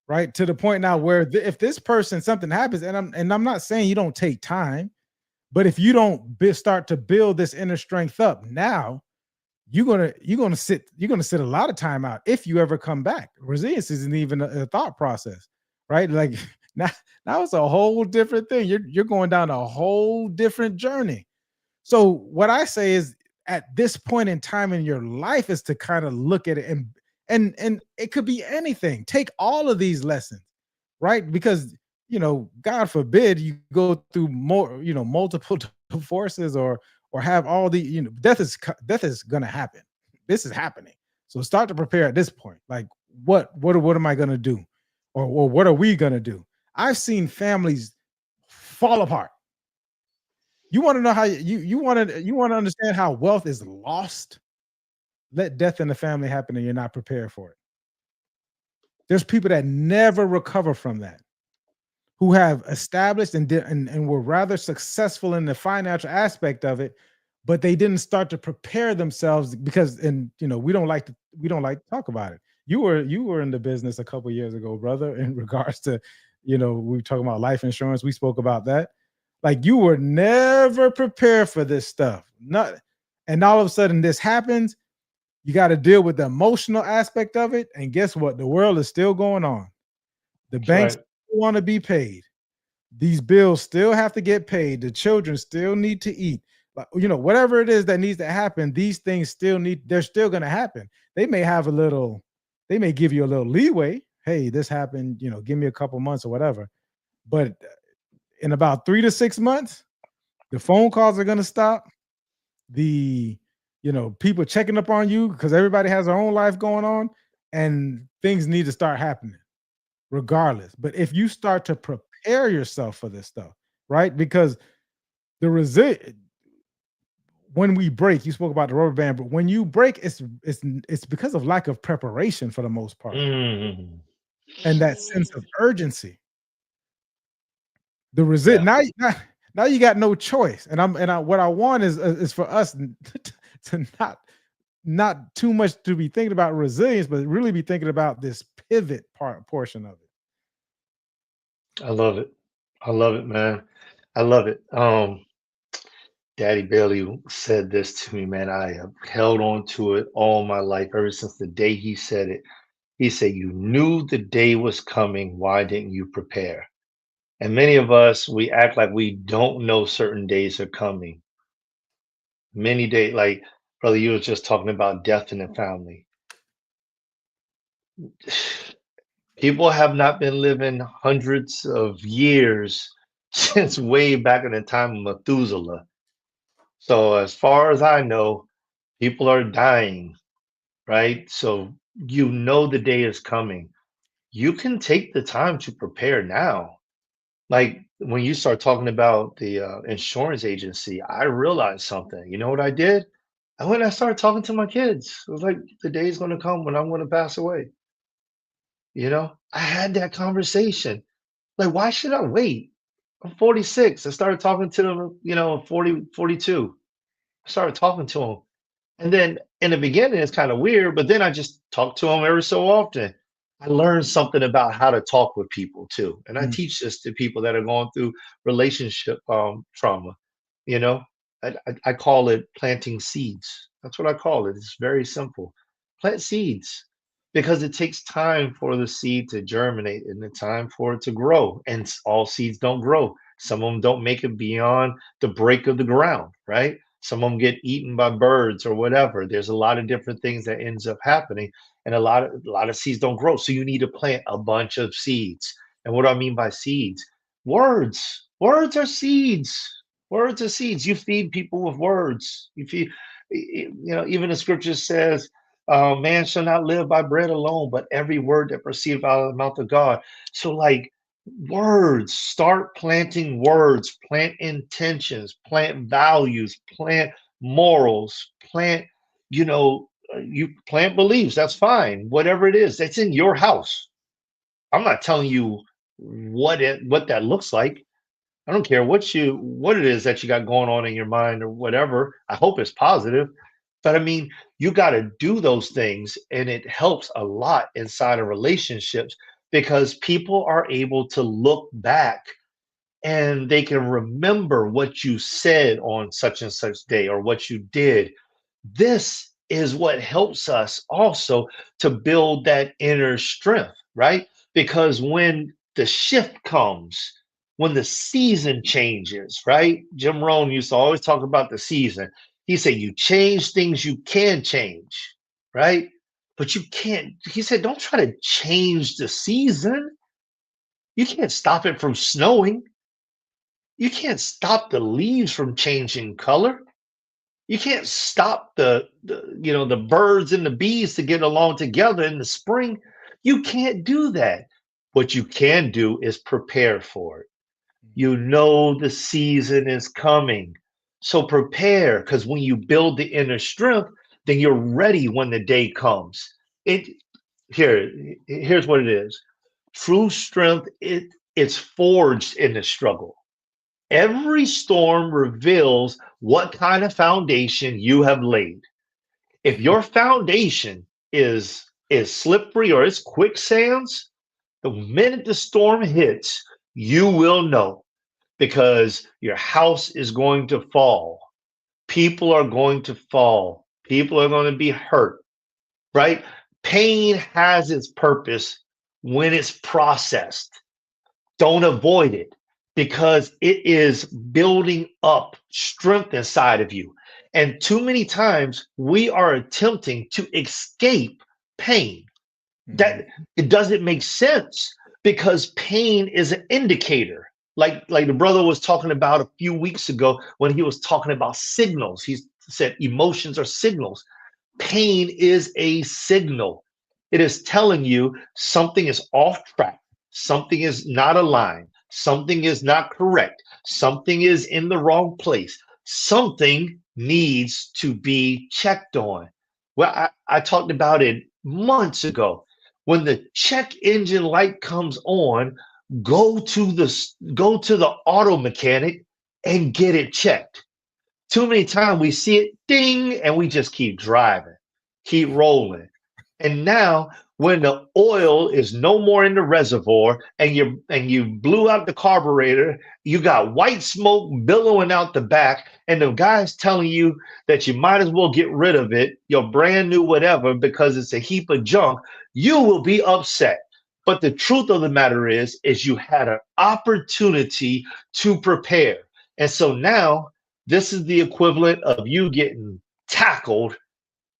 right? To the point now where if this person something happens, and I'm not saying you don't take time, but if you don't start to build this inner strength up now, you're gonna sit a lot of time out if you ever come back. Resilience isn't even a thought process, right? Like now, now it's a whole different thing. You're going down a whole different journey. So what I say is at this point in time in your life is to kind of look at it and it could be anything. Take all of these lessons, right? Because God forbid you go through more, multiple divorces or have all the, death is gonna happen. This is happening. So start to prepare at this point. Like what am I gonna do? Or what are we gonna do? I've seen families fall apart. You want to know how you want to understand how wealth is lost? Let death in the family happen and you're not prepared for it. There's people that never recover from that, who have established and were rather successful in the financial aspect of it, but they didn't start to prepare themselves because and we don't like to talk about it. You were in the business a couple years ago, brother, in regards to, we were talking about life insurance. We spoke about that. Like you were never prepared for this stuff. Not and all of a sudden this happens. You got to deal with the emotional aspect of it. And guess what? The world is still going on. The That's banks right. want to be paid. These bills still have to get paid. The children still need to eat. Like, whatever it is that needs to happen, these things they're still going to happen. They may have they may give you a little leeway. Hey, this happened, give me a couple months or whatever. But in about 3 to 6 months, the phone calls are going to stop. The, people checking up on you because everybody has their own life going on and things need to start happening regardless. But if you start to prepare yourself for this stuff, right? Because the when we break, you spoke about the rubber band, but when you break, it's because of lack of preparation for the most part, Mm. and that sense of urgency. The resist Yeah, now you got no choice, what I want is for us to not too much to be thinking about resilience, but really be thinking about this pivot portion of it. I love it. I love it, man. I love it. Daddy Bailey said this to me, man. I have held on to it all my life, ever since the day he said it. He said, "You knew the day was coming. Why didn't you prepare?" And many of us, we act like we don't know certain days are coming. Many days, like brother, you was just talking about death in the family. People have not been living hundreds of years since way back in the time of Methuselah. So, as far as I know, people are dying, right? So, the day is coming. You can take the time to prepare now. Like when you start talking about the insurance agency, I realized something. You know what I did? I went and I started talking to my kids. It was like the day is going to come when I'm going to pass away. I had that conversation. Like, why should I wait? I'm 46. I started talking to them, 40, 42. I started talking to them. And then in the beginning, it's kind of weird, but then I just talk to them every so often. I learned something about how to talk with people too. And I Mm, teach this to people that are going through relationship trauma. You know, I call it planting seeds. That's what I call it. It's very simple. Plant seeds because it takes time for the seed to germinate and the time for it to grow. And all seeds don't grow. Some of them don't make it beyond the break of the ground, right? Some of them get eaten by birds or whatever. There's a lot of different things that ends up happening, and a lot of seeds don't grow. So you need to plant a bunch of seeds. And what do I mean by seeds? Words. Words are seeds. Words are seeds. You feed people with words. You feed. Even the scripture says. Man shall not live by bread alone, but every word that proceeds out of the mouth of God. So, like, words, start planting words, plant intentions, plant values, plant morals, plant, you plant beliefs. That's fine. Whatever it is, that's in your house. I'm not telling you what that looks like. I don't care what it is that you got going on in your mind or whatever. I hope it's positive. But I mean, you got to do those things, and it helps a lot inside of relationships because people are able to look back and they can remember what you said on such and such day or what you did. This is what helps us also to build that inner strength, right? Because when the shift comes, when the season changes, right? Jim Rohn used to always talk about the season. He said, you change things you can change, right? But you can't, he said, don't try to change the season. You can't stop it from snowing. You can't stop the leaves from changing color. You can't stop the birds and the bees to get along together in the spring. You can't do that. What you can do is prepare for it. You know the season is coming. So prepare, because when you build the inner strength, then you're ready when the day comes. It here, here's what it is. True strength, it's forged in the struggle. Every storm reveals what kind of foundation you have laid. If your foundation is slippery or it's quicksands, the minute the storm hits, you will know because your house is going to fall. People are going to fall. People are going to be hurt, right? Pain has its purpose when it's processed. Don't avoid it because it is building up strength inside of you. And too many times we are attempting to escape pain. Mhm. That it doesn't make sense because pain is an indicator. Like the brother was talking about a few weeks ago when he was talking about signals. He said emotions are signals. Pain is a signal. It is telling you something is off track, something is not aligned, something is not correct, something is in the wrong place, something needs to be checked on. Well, I talked about it months ago. When the check engine light comes on, go to the auto mechanic and get it checked. Too many times we see it ding and we just keep driving, keep rolling. And now when the oil is no more in the reservoir and you blew out the carburetor, you got white smoke billowing out the back, and the guy's telling you that you might as well get rid of it, your brand new whatever, because it's a heap of junk, you will be upset. But the truth of the matter is you had an opportunity to prepare. And so now this is the equivalent of you getting tackled,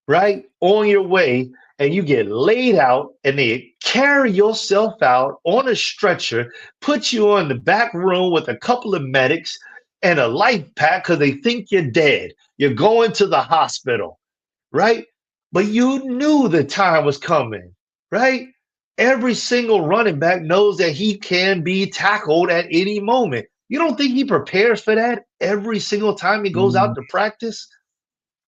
right, on your way, and you get laid out, and they carry yourself out on a stretcher, put you on the back room with a couple of medics and a life pack because they think you're dead. You're going to the hospital, right? But you knew the time was coming, right? Every single running back knows that he can be tackled at any moment. You don't think he prepares for that every single time he goes out Mhm. to practice?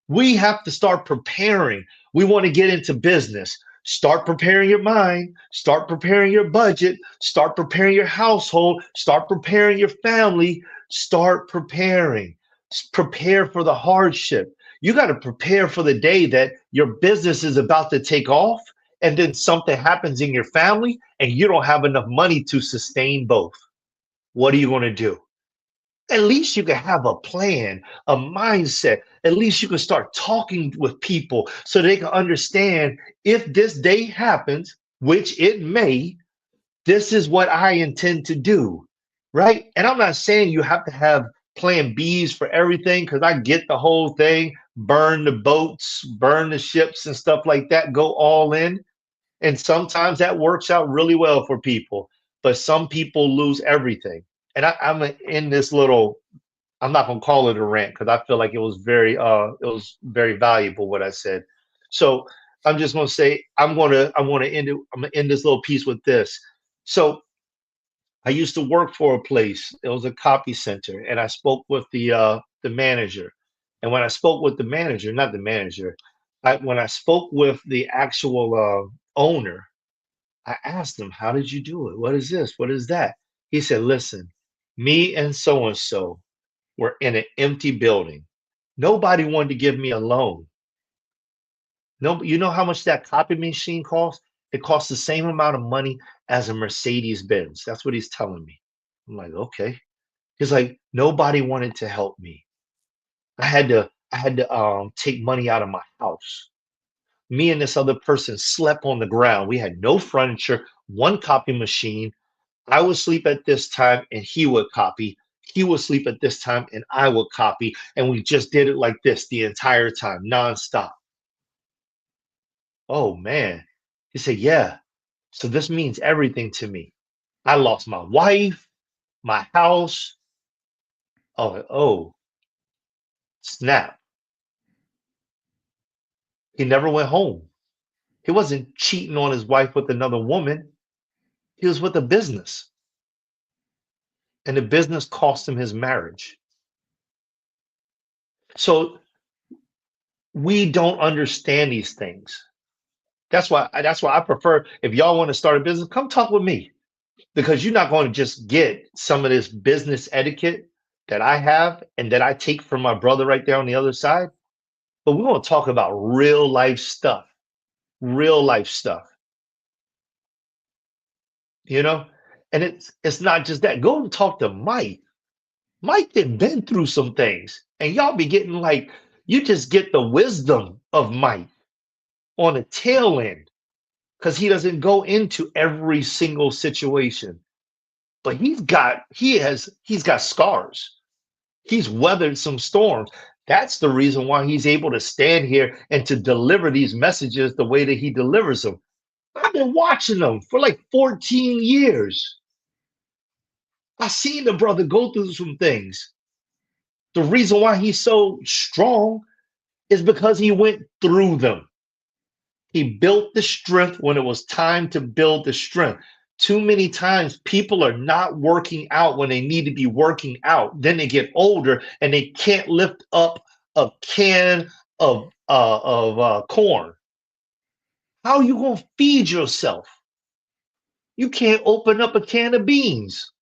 We have to start preparing. We want to get into business. Start preparing your mind, start preparing your budget, start preparing your household, start preparing your family, start preparing. Prepare for the hardship. You got to prepare for the day that your business is about to take off and then something happens in your family and you don't have enough money to sustain both. What are you going to do? At least you can have a plan, a mindset. At least you can start talking with people so they can understand if this day happens, which it may, this is what I intend to do. Right. And I'm not saying you have to have plan Bs for everything because I get the whole thing, burn the boats, burn the ships and stuff like that, go all in. And sometimes that works out really well for people, but some people lose everything. And I'm in this little, I'm not gonna call it a rant because I feel like it was very valuable what I said. So I'm just gonna say I'm gonna end it. I'm gonna end this little piece with this. So I used to work for a place. It was a copy center, and I spoke with the manager. And when I spoke with the manager, not the manager, when I spoke with the actual owner, I asked him, "How did you do it? What is this? What is that?" He said, "Listen, me and so were in an empty building. Nobody wanted to give me a loan. No, you know how much that copy machine costs? It costs the same amount of money as a Mercedes Benz." That's what he's telling me. I'm like, okay. He's like, nobody wanted to help me. I had to take money out of my house. Me and this other person slept on the ground. We had no furniture, one copy machine. I would sleep at this time and he would copy. He would sleep at this time and I would copy. And we just did it like this the entire time, nonstop. Oh man. He said, yeah. So this means everything to me. I lost my wife, my house. Oh, snap. He never went home. He wasn't cheating on his wife with another woman. He was with a business. And the business cost him his marriage. So we don't understand these things. That's why I prefer, if y'all want to start a business, come talk with me. Because you're not going to just get some of this business etiquette that I have and that I take from my brother right there on the other side. But we're going to talk about real life stuff. Real life stuff. You know? And it's not just that. Go and talk to Mike. Mike had been through some things. And y'all be getting like, you just get the wisdom of Mike on the tail end. Because he doesn't go into every single situation. But he's got scars. He's weathered some storms. That's the reason why he's able to stand here and to deliver these messages the way that he delivers them. I've been watching them for like 14 years. I've seen the brother go through some things. The reason why he's so strong is because he went through them. He built the strength when it was time to build the strength. Too many times people are not working out when they need to be working out. Then they get older and they can't lift up a can of corn. How are you going to feed yourself? You can't open up a can of beans.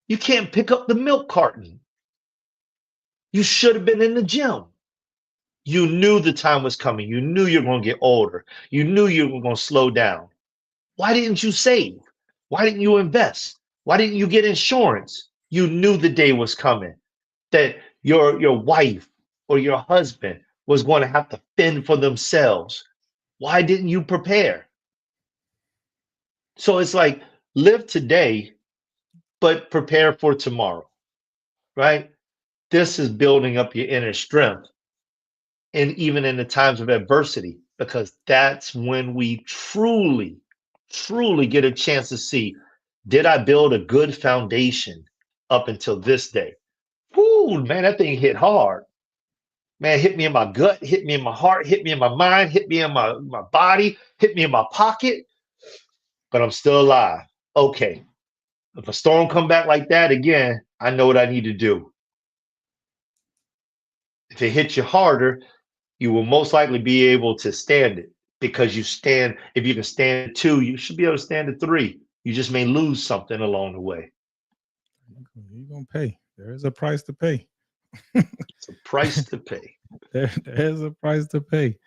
You can't pick up the milk carton. You should have been in the gym. You knew the time was coming. You knew you were going to get older. You knew you were going to slow down. Why didn't you save? Why didn't you invest? Why didn't you get insurance? You knew the day was coming that your wife or your husband was going to have to fend for themselves. Why didn't you prepare? So it's like live today, but prepare for tomorrow, right? This is building up your inner strength. And even in the times of adversity, because that's when we truly get a chance to see, did I build a good foundation up until this day? Whoo, man, that thing hit hard. Man, hit me in my gut, hit me in my heart, hit me in my mind, hit me in my body, hit me in my pocket, but I'm still alive. Okay, if a storm come back like that again, I know what I need to do. If it hits you harder, you will most likely be able to stand it because if you can stand two, you should be able to stand a three. You just may lose something along the way. You're gonna pay. There is a price to pay. It's a price to pay. There is a price to pay.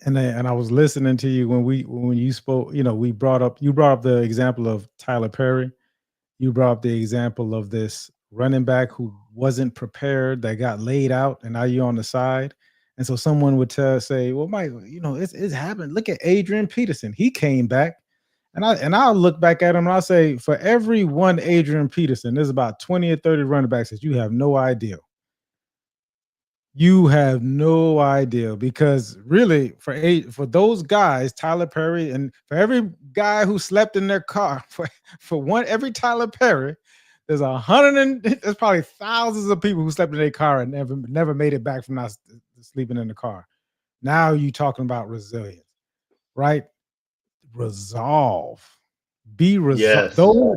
And I was listening to you when you spoke. You know, you brought up the example of Tyler Perry. You brought up the example of this running back who wasn't prepared, that got laid out, and now you're on the side. And so someone would say, "Well, Mike, you know, it's happened. Look at Adrian Peterson. He came back." And I'll look back at him and I'll say, for every one Adrian Peterson, there's about 20 or 30 running backs that you have no idea. You have no idea, because really for those guys, Tyler Perry, and for every guy who slept in their car, every Tyler Perry, there's probably thousands of people who slept in their car and never made it back from that sleeping in the car. Now you talking about resilience, right? Resolve. Be resolved. Yes. Those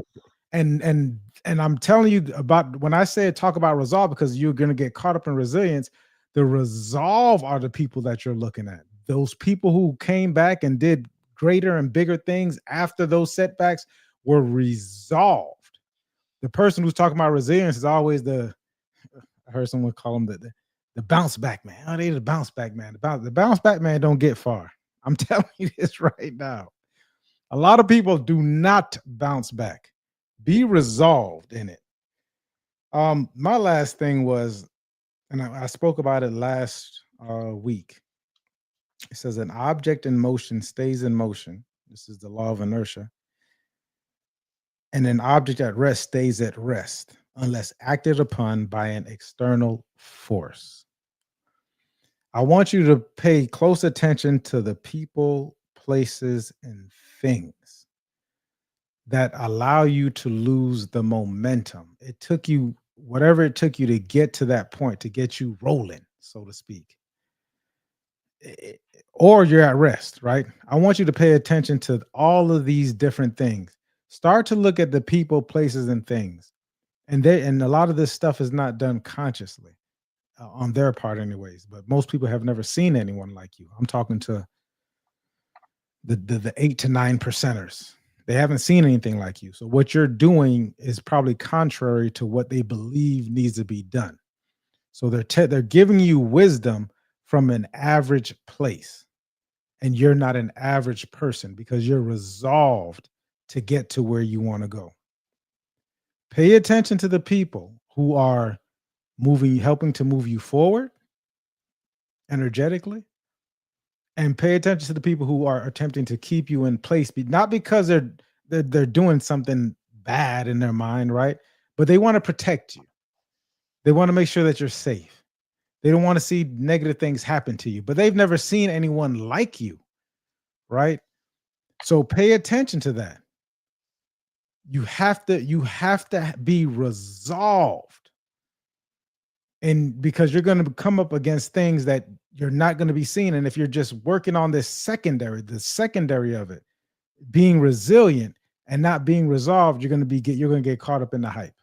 and I'm telling you about when I say talk about resolve, because you're gonna get caught up in resilience. The resolve are the people that you're looking at. Those people who came back and did greater and bigger things after those setbacks were resolved. The person who's talking about resilience is always I heard someone call them the bounce back man. Oh, they the bounce back man. The bounce back man don't get far. I'm telling you this right now. A lot of people do not bounce back. Be resolved in it. My last thing was, and I spoke about it last week. It says an object in motion stays in motion. This is the law of inertia. And an object at rest stays at rest unless acted upon by an external force. I want you to pay close attention to the people, places, and things that allow you to lose the momentum. It took you, whatever it took you to get to that point, to get you rolling, so to speak. Or you're at rest, right? I want you to pay attention to all of these different things. Start to look at the people, places, and things. And a lot of this stuff is not done consciously on their part, anyways. But most people have never seen anyone like you. I'm talking to the 8 to 9 percenters. They haven't seen anything like you. So what you're doing is probably contrary to what they believe needs to be done. So they're giving you wisdom from an average place, and you're not an average person because you're resolved to get to where you want to go. Pay attention to the people who are helping to move you forward energetically, and pay attention to the people who are attempting to keep you in place, not because they're doing something bad in their mind, right? But they want to protect you. They want to make sure that you're safe. They don't want to see negative things happen to you, but they've never seen anyone like you, right? So pay attention to that. You have to be resolved. And because you're going to come up against things that you're not going to be seeing. And if you're just working on the secondary of it, being resilient and not being resolved, you're going to get caught up in the hype,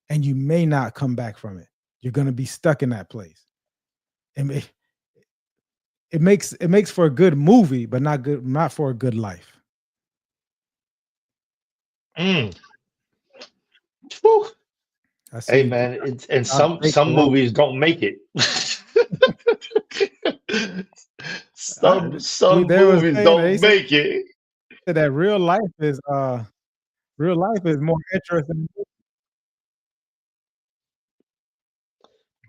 and you may not come back from it. You're going to be stuck in that place. And it makes for a good movie, but not for a good life. Mm. Whew. I Hey see. man, and Dr. some Baker movies don't make it. wrote, Some they were movies saying they don't said make it. that real life is more interesting.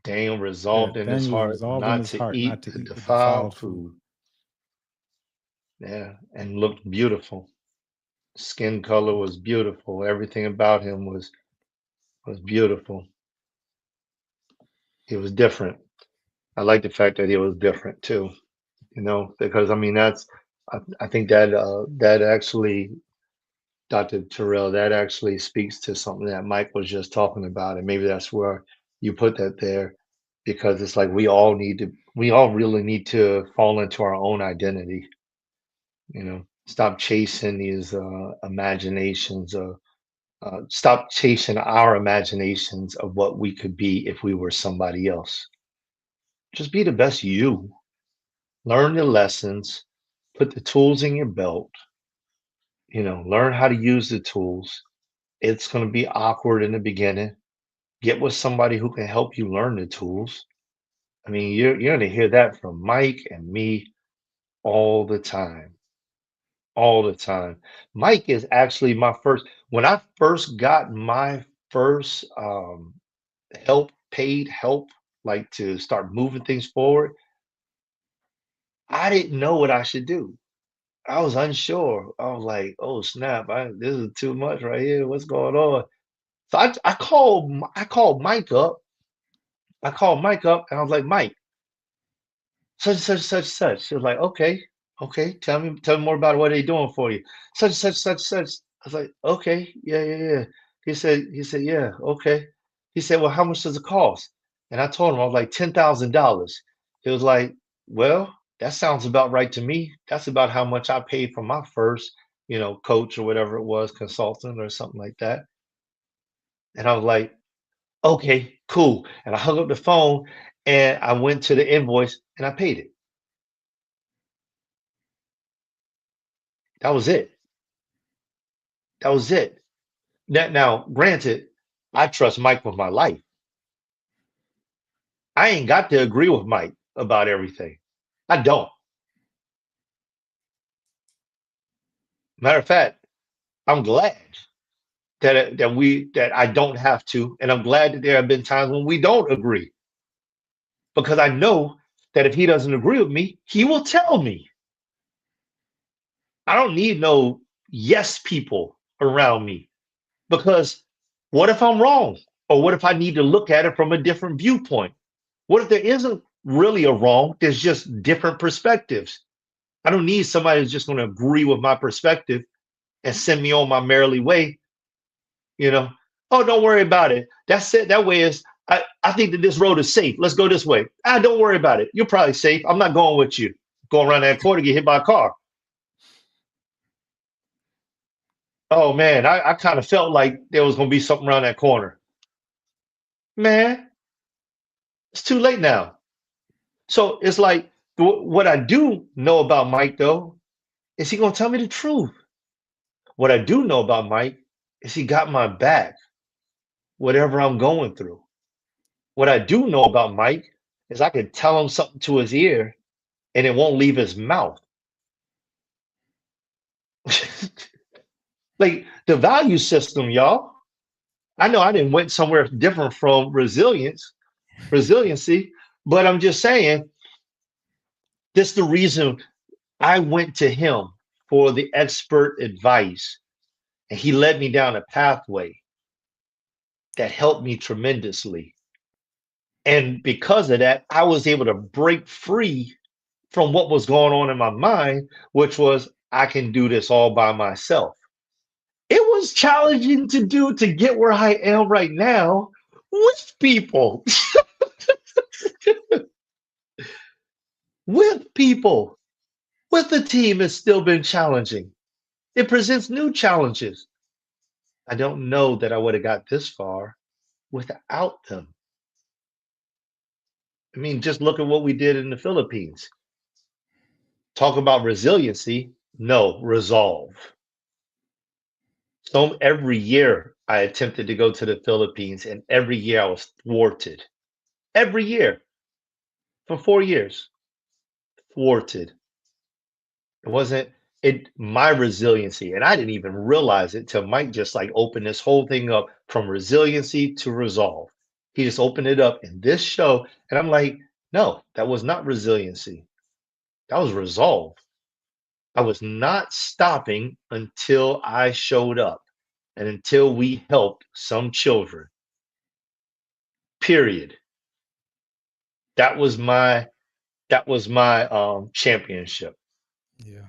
Daniel Yeah, resolved in his Daniel was heart resolved in not his to heart not eat to the eat the defiled defiled food. food. Yeah, and looked beautiful. Skin color was beautiful. Everything about him was beautiful. He was different. I like the fact that he was different too. Because I mean I think that that actually, Dr. Terrell, that actually speaks to something that Mike was just talking about, and maybe that's where you put that there, because it's like we all really need to fall into our own identity. Stop chasing these imaginations of stop chasing our imaginations of what we could be if we were somebody else. Just be the best you. Learn the lessons, put the tools in your belt, learn how to use the tools. It's going to be awkward in the beginning. Get with somebody who can help you learn the tools. I mean, you're going to hear that from Mike and me all the time. All the time. Mike is actually my first, when I first got my first paid help, like to start moving things forward, I didn't know what I should do. I was unsure. I was like, "Oh snap! This is too much right here. What's going on?" So I called Mike up. I called Mike up and I was like, "Mike, such and such such such." She was like, "Okay, okay. Tell me more about what they doing for you." Such such such such. I was like, "Okay, yeah, yeah, yeah." He said, "Yeah, okay." He said, "Well, how much does it cost?" And I told him I was like $10,000. He was like, well, that sounds about right to me. That's about how much I paid for my first, coach or whatever it was, consultant or something like that. And I was like, okay, cool. And I hung up the phone and I went to the invoice and I paid it. That was it. That was it. Now, granted, I trust Mike with my life. I ain't got to agree with Mike about everything. I don't. Matter of fact, I'm glad that I don't have to, and I'm glad that there have been times when we don't agree, because I know that if he doesn't agree with me, he will tell me. I don't need no yes people around me, because what if I'm wrong? Or what if I need to look at it from a different viewpoint? What if there isn't really a wrong? There's just different perspectives. I don't need somebody who's just going to agree with my perspective and send me on my merrily way. You know, oh, don't worry about it. That's it. That way is, I think that this road is safe. Let's go this way. Don't worry about it. You're probably safe. I'm not going with you. Going around that corner, get hit by a car. Oh man, I kind of felt like there was going to be something around that corner. Man, it's too late now. So it's like, what I do know about Mike, though, is he going to tell me the truth. What I do know about Mike is he got my back, whatever I'm going through. What I do know about Mike is I can tell him something to his ear and it won't leave his mouth. Like the value system, y'all. I know I didn't went somewhere different from resiliency, but I'm just saying this is the reason I went to him for the expert advice. And he led me down a pathway that helped me tremendously. And because of that, I was able to break free from what was going on in my mind, which was I can do this all by myself. It was challenging to do to get where I am right now with people. With people. With the team, it's still been challenging. It presents new challenges. I don't know that I would have got this far without them. I mean, just look at what we did in the Philippines. Talk about resiliency. No, resolve. So every year I attempted to go to the Philippines, and every year I was thwarted. Every year for 4 years, thwarted. It wasn't my resiliency, and I didn't even realize it till Mike just like opened this whole thing up from resiliency to resolve. He just opened it up in this show, and I'm like, no, that was not resiliency. That was resolve. I was not stopping until I showed up and until we helped some children. Period. That was my championship. Yeah.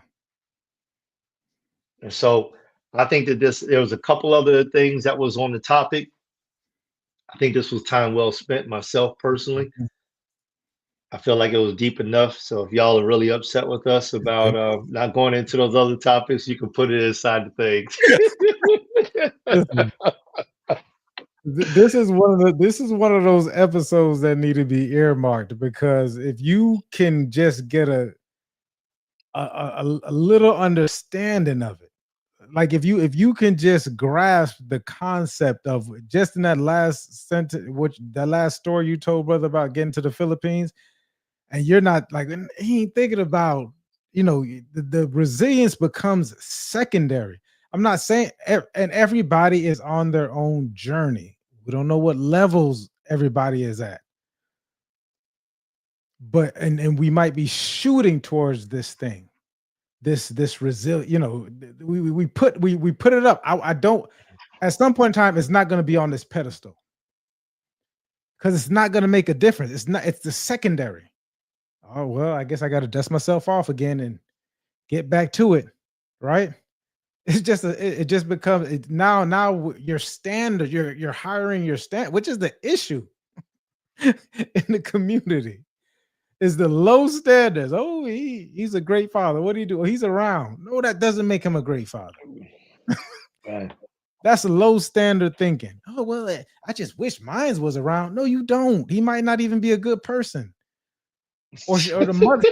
And so I think that there was a couple other things that was on the topic. I think this was time well spent myself personally. Mhm. I feel like it was deep enough. So if y'all are really upset with us about not going into those other topics, you can put it inside the things. Listen, this is one of those episodes that need to be earmarked, because if you can just get a little understanding of it, like if you can just grasp the concept of just in that last sentence, which that last story you told, brother, about getting to the Philippines, and you're not like, he ain't thinking about, the resilience becomes secondary. I'm not saying, and everybody is on their own journey. We don't know what levels everybody is at, but and we might be shooting towards this thing, this resilient. We put it up. I don't. At some point in time, it's not going to be on this pedestal because it's not going to make a difference. It's not. It's the secondary. Oh well, I guess I got to dust myself off again and get back to it, right? It's just it just becomes now your standard. You're hiring your stand, which is the issue in the community. Is the low standards. Oh, he's a great father. What do you do? Oh, he's around. No, that doesn't make him a great father. Right. That's a low standard thinking. Oh, well, I just wish mine was around. No, you don't. He might not even be a good person. Or the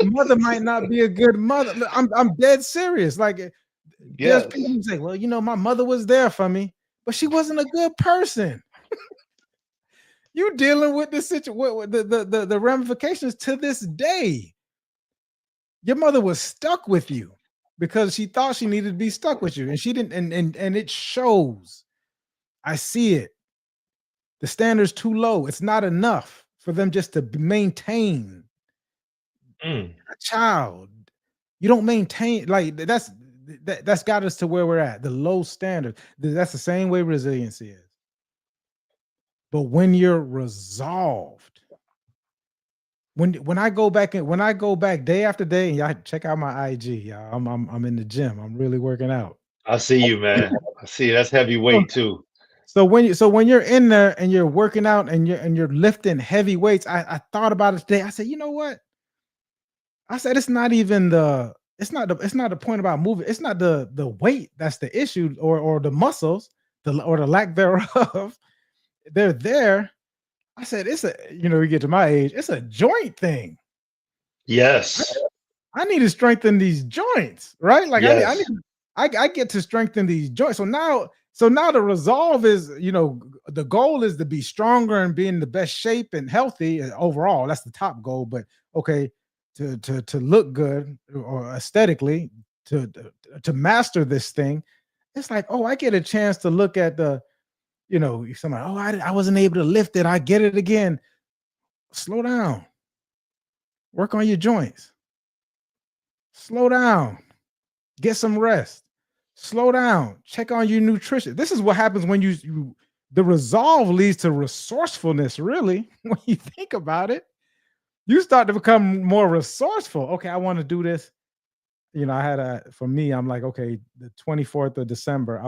mother might not be a good mother. Look, I'm dead serious. Like there's Yes. people who say, well, my mother was there for me, but she wasn't a good person. You dealing with the situation, the ramifications to this day. Your mother was stuck with you because she thought she needed to be stuck with you, and she didn't, and it shows. I see it. The standard's too low. It's not enough for them just to maintain Mm. a child. You don't maintain like that's got us to where we're at. The low standard. That's the same way resiliency is. But when you're resolved, when I go back day after day, and y'all check out my IG, y'all. I'm in the gym. I'm really working out. I see you, man. I see you. That's heavyweight too. So when you're in there and you're working out and you're lifting heavy weights, I thought about it today. I said, you know what? I said it's not the point about moving. It's not the weight that's the issue or the muscles, or the lack thereof. They're there. I said it's we get to my age, it's a joint thing. Yes. I need to strengthen these joints, right? Like Yes. I get to strengthen these joints. So now the resolve is, the goal is to be stronger and be in the best shape and healthy overall. That's the top goal. But okay, to look good or aesthetically, to master this thing, it's like, oh, I get a chance to look at somebody, oh, I wasn't able to lift it. I get it again. Slow down. Work on your joints. Slow down. Get some rest. Slow down. Check on your nutrition. This is what happens when the resolve leads to resourcefulness, really. When you think about it, you start to become more resourceful. Okay, I want to do this. For me, I'm like, okay, the 24th of December,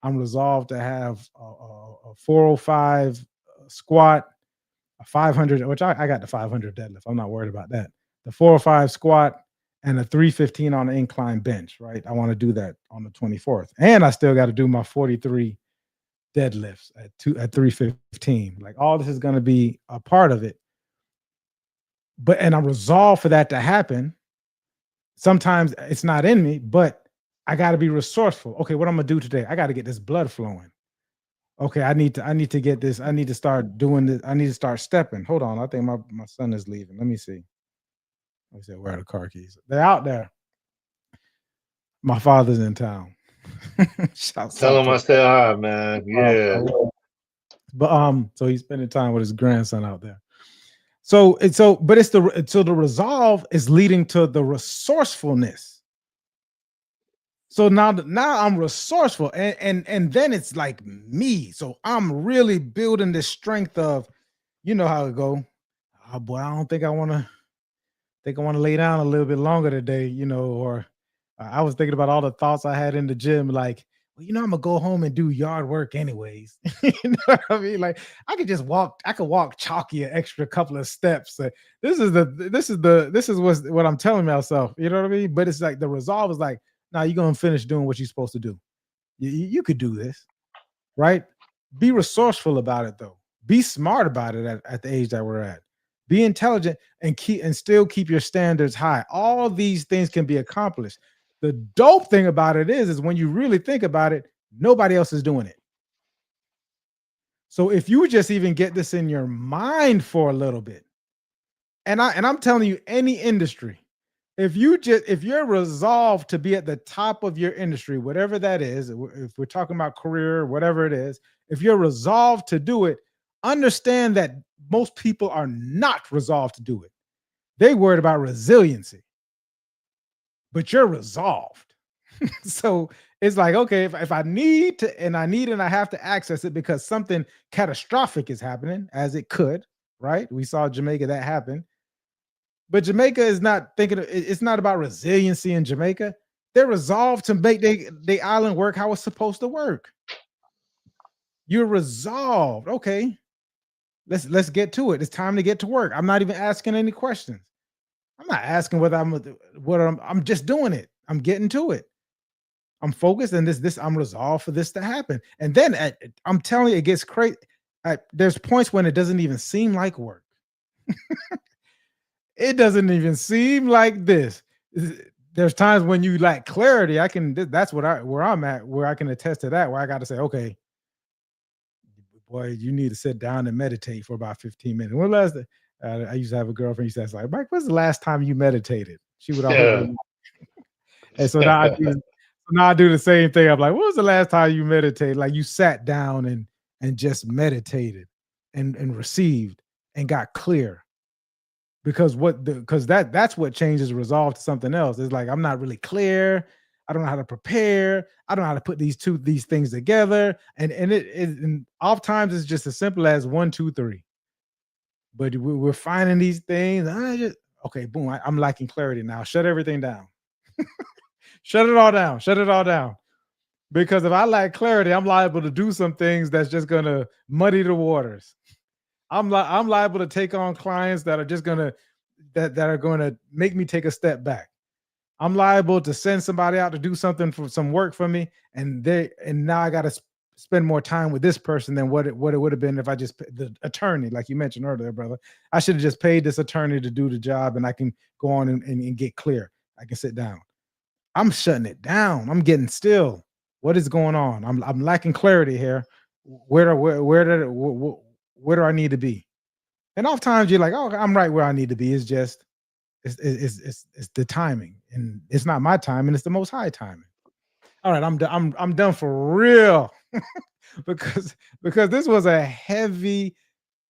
I'm resolved to have a 405 squat, a 500, which I got the 500 deadlift. I'm not worried about that. The 405 squat and a 315 on the incline bench, right? I want to do that on the 24th. And I still got to do my 43 deadlifts at 315. Like all this is going to be a part of it. And I'm resolved for that to happen. Sometimes it's not in me, but I got to be resourceful. Okay, what I'm going to do today? I got to get this blood flowing. Okay, I need to get this. I need to start doing this. I need to start stepping. Hold on. I think my son is leaving. Let me see. I said, where are the car keys? They're out there. My father's in town. Tell him I said hi, man. Yeah. But so he's spending time with his grandson out there. So the resolve is leading to the resourcefulness. So now I'm resourceful, and then it's like me. So I'm really building this strength of, you know how it go. Oh boy, I don't think I want to lay down a little bit longer today, or I was thinking about all the thoughts I had in the gym, like, well, I'm gonna go home and do yard work anyways. You know what I mean? Like I could walk chalky an extra couple of steps. This is what I'm telling myself, you know what I mean? But it's like the resolve is like, now you're gonna finish doing what you're supposed to do. You could do this, right? Be resourceful about it though. Be smart about it at the age that we're at. Be intelligent and still keep your standards high. All these things can be accomplished. The dope thing about it is when you really think about it, nobody else is doing it. So if you just even get this in your mind for a little bit, and I'm telling you, any industry, if you're resolved to be at the top of your industry, whatever that is, if we're talking about career, whatever it is, if you're resolved to do it, understand that most people are not resolved to do it. They worried about resiliency, but you're resolved. So it's like, okay, if I need to, and I have to access it because something catastrophic is happening, as it could, right? We saw Jamaica that happen. But Jamaica is not thinking, it's not about resiliency in Jamaica. They're resolved to make the island work how it's supposed to work. You're resolved. Okay. Let's get to it. It's time to get to work. I'm not even asking any questions. I'm not asking whether I'm just doing it. I'm getting to it. I'm focused, and I'm resolved for this to happen. And then I'm telling you, it gets crazy. There's points when it doesn't even seem like work. It doesn't even seem like this. There's times when you lack clarity. That's where I'm at, where I can attest to that, where I got to say, okay, boy, you need to sit down and meditate for about 15 minutes. When last I used to have a girlfriend, she says, like, Mike, when's the last time you meditated? She would always Yeah. and so now I do the same thing. I'm like, when was the last time you meditated? Like you sat down and just meditated and received and got clear. Because that's what changes resolve to something else. It's like I'm not really clear. I don't know how to prepare. I don't know how to put these things together. And oftentimes it's just as simple as 1, 2, 3. But we're finding these things. Okay, boom. I'm lacking clarity now. Shut everything down. Shut it all down. Shut it all down. Because if I lack clarity, I'm liable to do some things that's just gonna muddy the waters. I'm liable to take on clients that are just gonna that are going to make me take a step back. I'm liable to send somebody out to do something for some work for me, and now I got to spend more time with this person than what it would have been if I just the attorney, like you mentioned earlier, brother. I should have just paid this attorney to do the job, and I can go on and get clear. I can sit down. I'm shutting it down. I'm getting still. What is going on? I'm lacking clarity here. Where do I need to be? And oftentimes you're like, oh, I'm right where I need to be. It's just it's the timing, and it's not my time, and it's the Most High timing. All right, I'm done for real because this was a heavy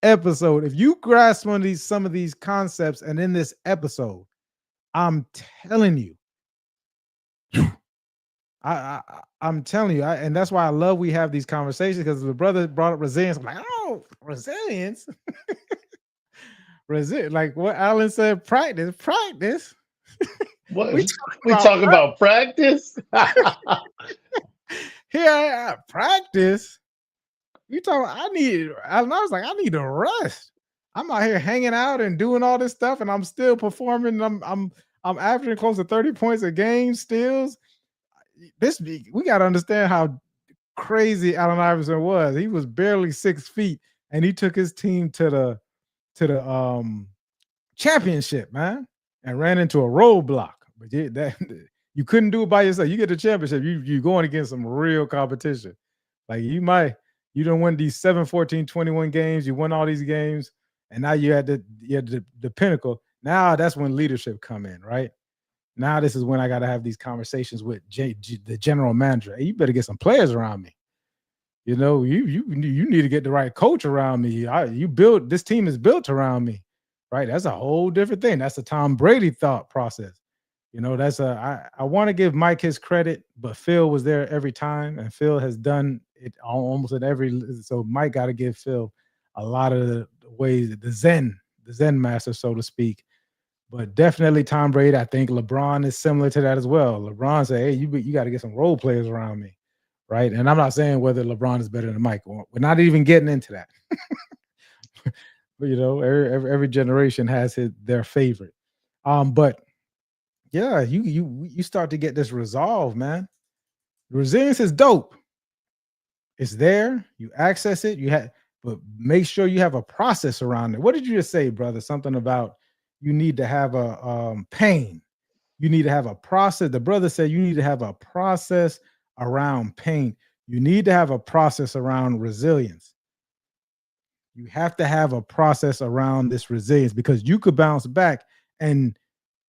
episode. If you grasp some of these concepts, and in this episode, I'm telling you, I'm telling you, and that's why I love we have these conversations, because the brother brought up resilience. I'm like, oh, resilience. Like what Alan said, practice. What we talk about practice? Here, practice. You talking? I was like, I need to rest. I'm out here hanging out and doing all this stuff, and I'm still performing. I'm averaging close to 30 points a game. Still, we got to understand how crazy Allen Iverson was. He was barely 6 feet, and he took his team to the championship, man, and ran into a roadblock. But you couldn't do it by yourself. You get the championship, you're going against some real competition. Like you don't win these 7, 14, 21 games. You won all these games, and now you had the pinnacle. Now that's when leadership come in, right? Now this is when I got to have these conversations with the general manager. Hey, you better get some players around me. You know, you need to get the right coach around me. This team is built around me, right? That's a whole different thing. That's a Tom Brady thought process. You know, I want to give Mike his credit, but Phil was there every time, and Phil has done it almost at every. So Mike got to give Phil a lot of the ways, the Zen master, so to speak. But definitely Tom Brady. I think LeBron is similar to that as well. LeBron said, "Hey, you got to get some role players around me." Right. And I'm not saying whether LeBron is better than Mike. We're not even getting into that. But, you know, every generation has their favorite. But yeah, you start to get this resolve, man. Resilience is dope. It's there. You access it. But make sure you have a process around it. What did you just say, brother? Something about you need to have a pain. You need to have a process. The brother said you need to have a process around pain. You need to have a process around resilience. You have to have a process around this resilience, because you could bounce back and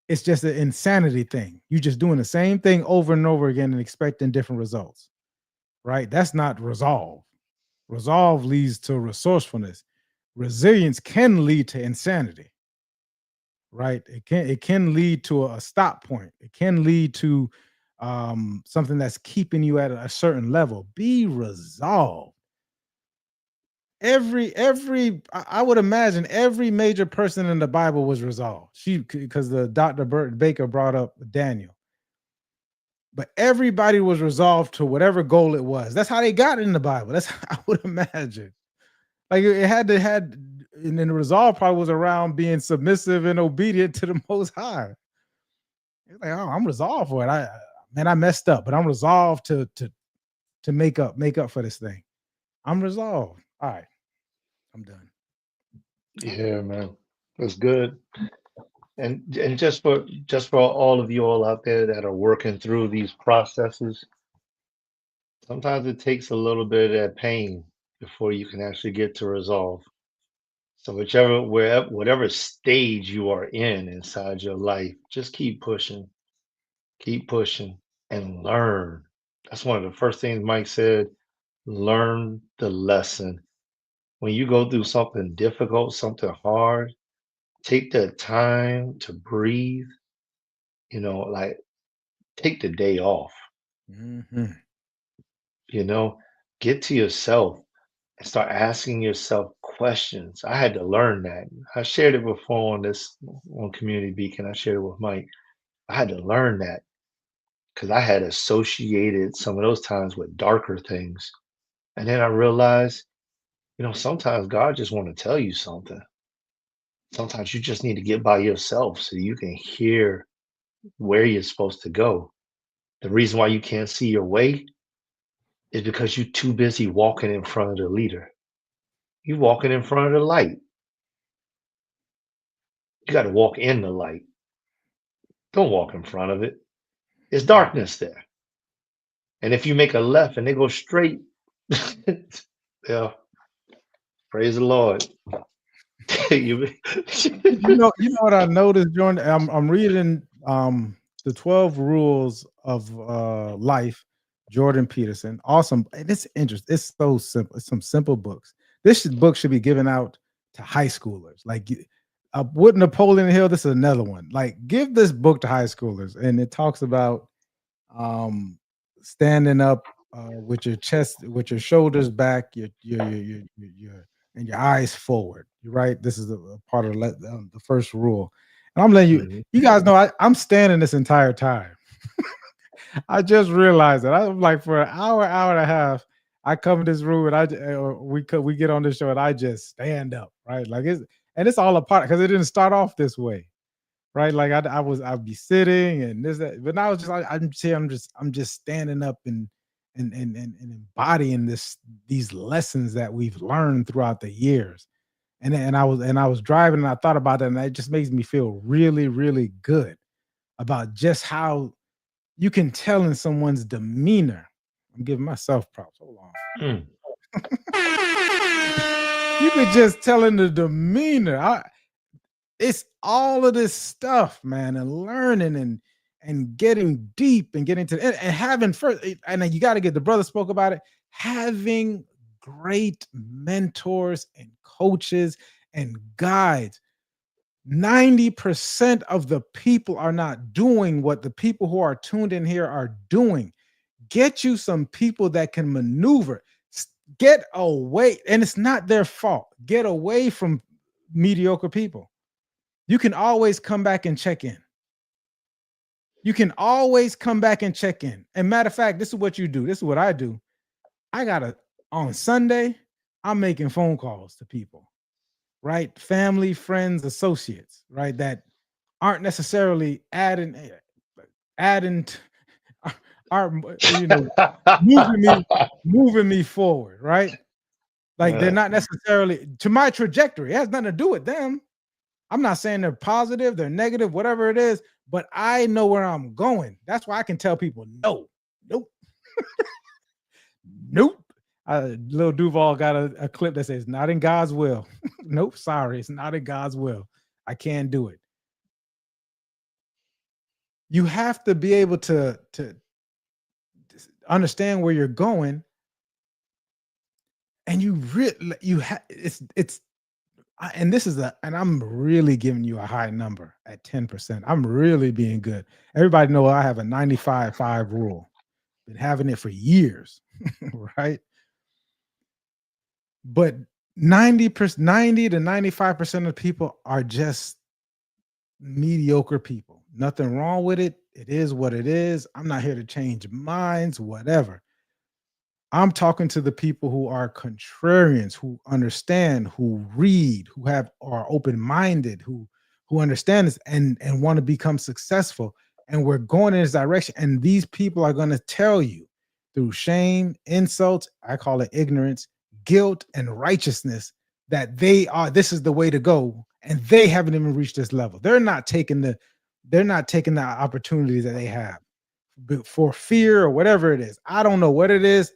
it's just an insanity thing. You're just doing the same thing over and over again and expecting different results, right? That's not resolve. Resolve leads to resourcefulness. Resilience can lead to insanity, right? It can lead to a stop point. It can lead to something that's keeping you at a certain level. Be resolved. I would imagine every major person in the Bible was resolved. Because the Dr. Baker brought up Daniel. But everybody was resolved to whatever goal it was. That's how they got in the Bible. That's how I would imagine. Like it had and then the resolve probably was around being submissive and obedient to the Most High. It's like, oh, I'm resolved for it. I messed up, but I'm resolved to make up for this thing. I'm resolved. All right, I'm done. Yeah, man. That's good. And just for all of you all out there that are working through these processes, sometimes it takes a little bit of that pain before you can actually get to resolve. So whatever stage you are in inside your life, just keep pushing, and learn. That's one of the first things Mike said. Learn the lesson. When you go through something difficult, something hard, take the time to breathe. Like take the day off. Mhm. You know, get to yourself and start asking yourself questions. I had to learn that. I shared it before on Community Beacon. I shared it with Mike. I had to learn that because I had associated some of those times with darker things. And then I realized, sometimes God just want to tell you something. Sometimes you just need to get by yourself so you can hear where you're supposed to go. The reason why you can't see your way is because you're too busy walking in front of the leader. You walking in front of the light. You got to walk in the light. Don't walk in front of it. It's darkness there. And if you make a left and they go straight, yeah, praise the Lord. you, You know what I noticed, Jordan? I'm reading the 12 Rules of Life, Jordan Peterson. Awesome. And it's interesting. It's so simple. It's some simple books. Book should be given out to high schoolers. Like with Napoleon Hill, this is another one. Like, give this book to high schoolers, and it talks about um standing up with your chest, with your shoulders back, and your eyes forward. You're right. This is a part of the first rule. And I'm letting Mhm. you guys know I'm standing this entire time. I just realized that I'm like, for an hour and a half, I come in this room and we get on this show and I just stand up, right? Like it's all a part because it didn't start off this way, right? Like I'd be sitting and this that, but now it's just like I'm just standing up and embodying these lessons that we've learned throughout the years. And I was driving and I thought about that, and it just makes me feel really, really good about just how you can tell in someone's demeanor. I'm giving myself props. Hold on. Mm. You could just tell in the demeanor. It's all of this stuff, man, and learning and getting deep and getting to and having first. And then you got to get, the brother spoke about it, having great mentors and coaches and guides. 90% of the people are not doing what the people who are tuned in here are doing. Get you some people that can maneuver. Get away, and it's not their fault. Get away from mediocre people. You can always come back and check in. You can always come back and check in. And matter of fact, this is what you do. This is what I do. On Sunday, I'm making phone calls to people, right? Family, friends, associates, right? That aren't necessarily adding, are moving me forward, right? Like they're Yeah. not necessarily to my trajectory. It has nothing to do with them. I'm not saying they're positive, they're negative, whatever it is, but I know where I'm going. That's why I can tell people no, nope, nope. Little Duval got a clip that says, not in God's will. Nope, sorry, it's not in God's will. I can't do it. You have to be able to understand where you're going, and it's and this is and I'm really giving you a high number at 10%. I'm really being good. Everybody know I have a 95-5 rule. Been having it for years, right? But 90 to 95% of people are just mediocre people. Nothing wrong with it. It is what it is. I'm not here to change minds, whatever. I'm talking to the people who are contrarians, who understand, who read, who are open-minded, who understand this and want to become successful. And we're going in this direction. And these people are going to tell you through shame, insults, I call it ignorance, guilt, and righteousness that this is the way to go. And they haven't even reached this level. They're not taking the opportunities that they have for fear or whatever it is. I don't know what it is.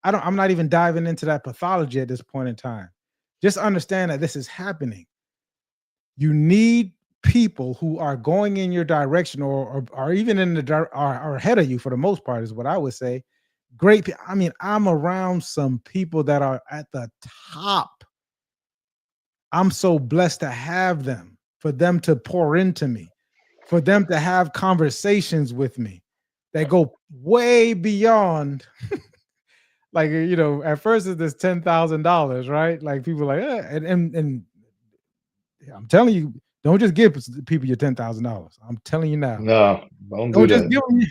I'm not even diving into that pathology at this point in time. Just understand that this is happening. You need people who are going in your direction or even in the are ahead of you for the most part, is what I would say. Great. I mean, I'm around some people that are at the top. I'm so blessed to have them, for them to pour into me, for them to have conversations with me that go way beyond like, at first it's this $10,000, right? Like people like, and I'm telling you, don't just give people your $10,000. I'm telling you now, No, don't do don't just that. give them,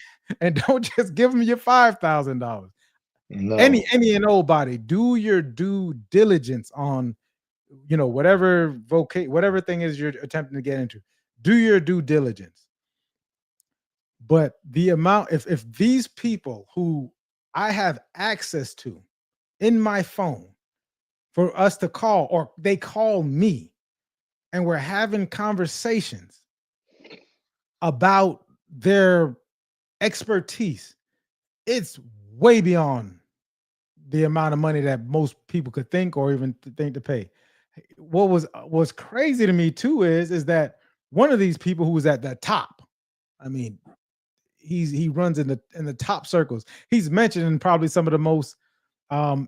and don't just give them your $5,000. No. Any and old body, do your due diligence on, whatever whatever thing is you're attempting to get into. Do your due diligence. But the amount, if these people who I have access to in my phone for us to call, or they call me, and we're having conversations about their expertise, it's way beyond the amount of money that most people could think or even think to pay. What was crazy to me too is that one of these people who was at the top, I mean, he runs in the top circles. He's mentioned in probably some of the most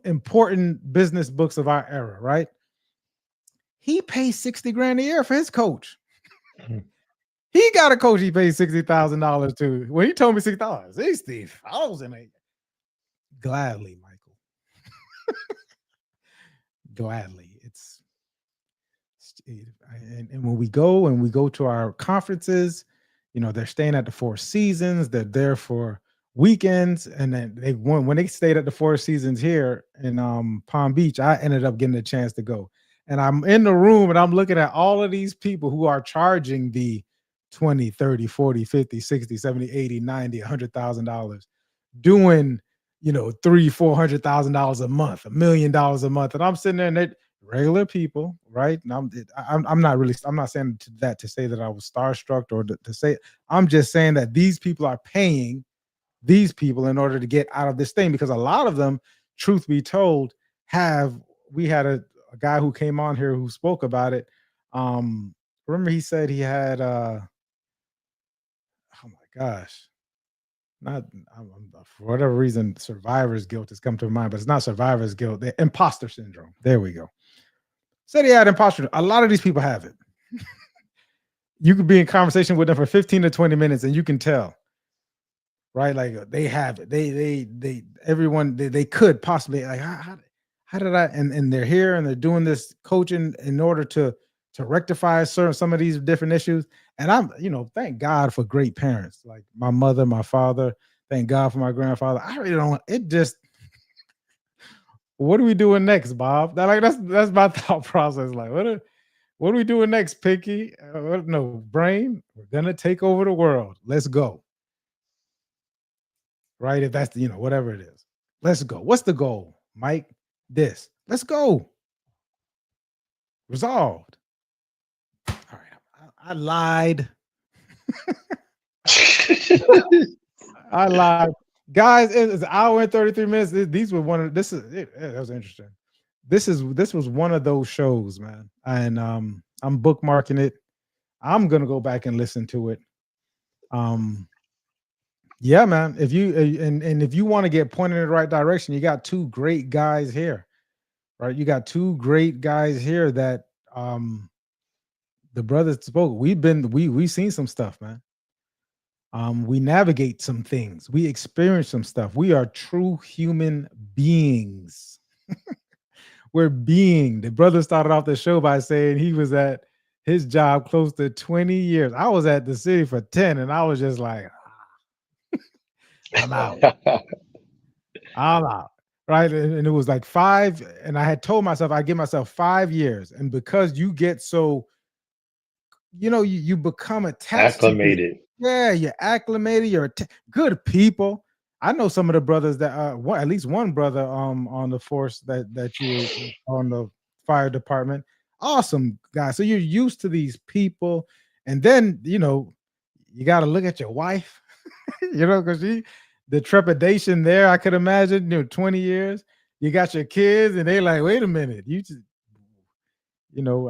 important business books of our era, right? He pays 60 grand a year for his coach. He got a coach he pays $60,000 to. When he told me $60, 60,000, gladly, Michael. Gladly. And when we go to our conferences, they're staying at the Four Seasons. They're there for weekends, and then when they stayed at the Four Seasons here in Palm Beach, I ended up getting a chance to go. And I'm in the room and I'm looking at all of these people who are charging the 20, 30, 40, 50, 60, 70, 80, 90, $100,000, doing, $300,000-$400,000 a month, $1 million a month. And I'm sitting there and they're regular people, right? And I'm not saying that to say that I was starstruck or to say, I'm just saying that these people are paying these people in order to get out of this thing, because a lot of them, truth be told, we had a guy who came on here who spoke about it. Remember he said he had oh my gosh, not for whatever reason, survivor's guilt has come to mind, but it's not survivor's guilt, the imposter syndrome. There we go. Said he had imposter. A lot of these people have it. You could be in conversation with them for 15 to 20 minutes and you can tell, right? Like they have it. They could possibly, like, how did I, and they're here and they're doing this coaching in order to rectify some of these different issues. And I'm, thank God for great parents, like my mother, my father. Thank God for my grandfather. I really don't, it just, what are we doing next, Bob? That's my thought process. Like, what are we doing next, Pinky? No, brain, we're gonna take over the world. Let's go. Right? If that's whatever it is. Let's go. What's the goal, Mike? This. Let's go. Resolved. All right. I lied. I lied. Guys, it's an hour and 33 minutes. These were that was interesting. This was one of those shows, man. And I'm bookmarking it. I'm gonna go back and listen to it. Yeah, man. If you want to get pointed in the right direction, you got two great guys here, right? You got two great guys here that the brothers spoke. We've seen some stuff, man. We navigate some things. We experience some stuff. We are true human beings. The brother started off the show by saying he was at his job close to 20 years. I was at the city for 10, and I was just like, I'm out. I'm out. right? And it was like 5, and I had told myself I give myself 5 years, and because you get so, you become attached to the, Acclimated. yeah, you're acclimated, good people. I know some of the brothers that at least one brother on the force that you were on the fire department, awesome guy. So you're used to these people, and then you got to look at your wife, because the trepidation there, I could imagine, 20 years, you got your kids, and they like, wait a minute, you just,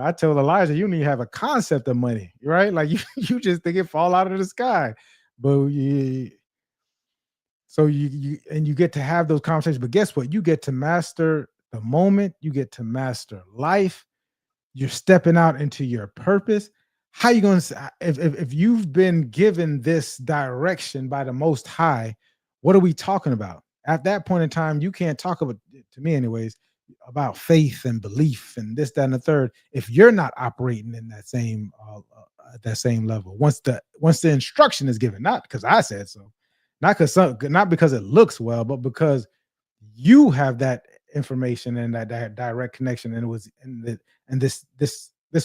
I told Elijah, you don't even have a concept of money, right? Like you just think it fall out of the sky. But you get to have those conversations. But guess what? You get to master the moment, you get to master life, you're stepping out into your purpose. How you going to, if you've been given this direction by the Most High, what are we talking about? At that point in time, you can't talk about, to me anyways, about faith and belief and this, that, and the third, if you're not operating in that same level. Once the instruction is given, not because I said so, not because it looks well, but because you have that information and that direct connection, and it was and this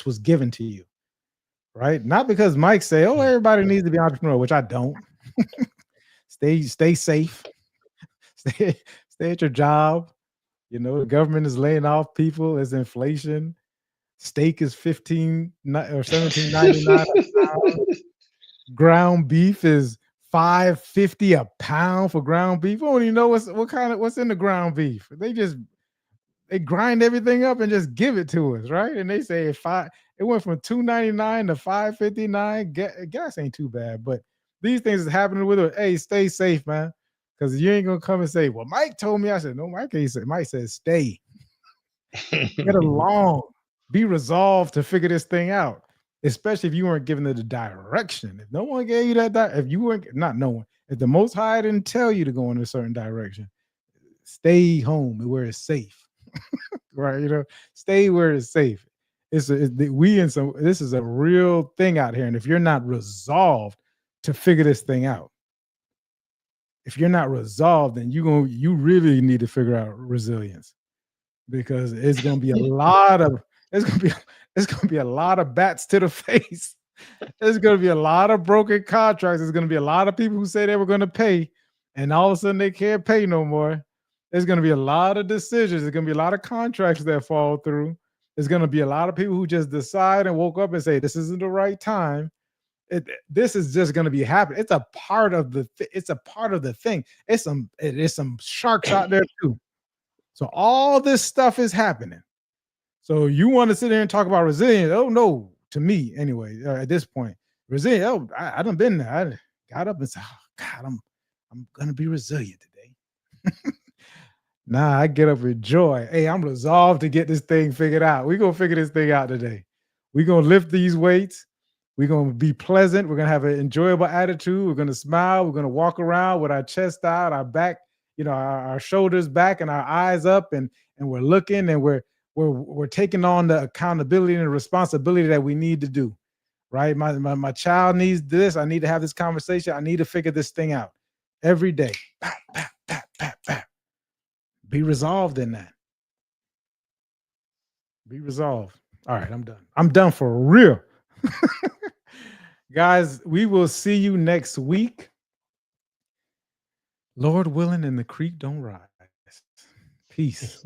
was given to you, right? Not because Mike say, "Oh, everybody needs to be entrepreneur," which I don't. Stay safe. Stay at your job. The government is laying off people. There's inflation. Steak is 15 or 17.99. Ground beef is 5.50 a pound for ground beef. We don't even know what's in the ground beef. They grind everything up and just give it to us, right? And they say it went from 2.99 to 5.59. Gas ain't too bad, but these things is happening with it. Hey, stay safe, man, because you ain't gonna come and say, "Well, Mike told me." I said, "No, Mike ain't say." Mike said, "Stay, get along, be resolved to figure this thing out." Especially if you weren't given it the direction. If no one gave you if you weren't, not no one, if the Most High didn't tell you to go in a certain direction, stay home where it's safe. Right, stay where it's safe. This is a real thing out here, and if you're not resolved to figure this thing out, if you're not resolved, then you really need to figure out resilience, because it's gonna be it's gonna be a lot of bats to the face. There's gonna be a lot of broken contracts. There's gonna be a lot of people who say they were gonna pay, and all of a sudden they can't pay no more. There's gonna be a lot of decisions. There's gonna be a lot of contracts that fall through. There's gonna be a lot of people who just decide and woke up and say, "This isn't the right time." This is just gonna be happening. It's a part of it's a part of the thing. It's some sharks out there too. So all this stuff is happening. So you want to sit there and talk about resilience? Oh no, to me anyway. At this point, resilience. Oh, I done been there. I got up and said, "Oh, God, I'm gonna be resilient today." Nah, I get up with joy. Hey, I'm resolved to get this thing figured out. We're gonna figure this thing out today. We're gonna lift these weights. We're gonna be pleasant. We're gonna have an enjoyable attitude. We're gonna smile. We're gonna walk around with our chest out, our back, our shoulders back and our eyes up, and we're looking, and we're taking on the accountability and the responsibility that we need to do. Right? My child needs this. I need to have this conversation. I need to figure this thing out every day. Pat, pat, pat, pat, pat. Be resolved in that. Be resolved. All right, I'm done. I'm done for real. Guys, we will see you next week. Lord willing, and the creek don't rise. Peace.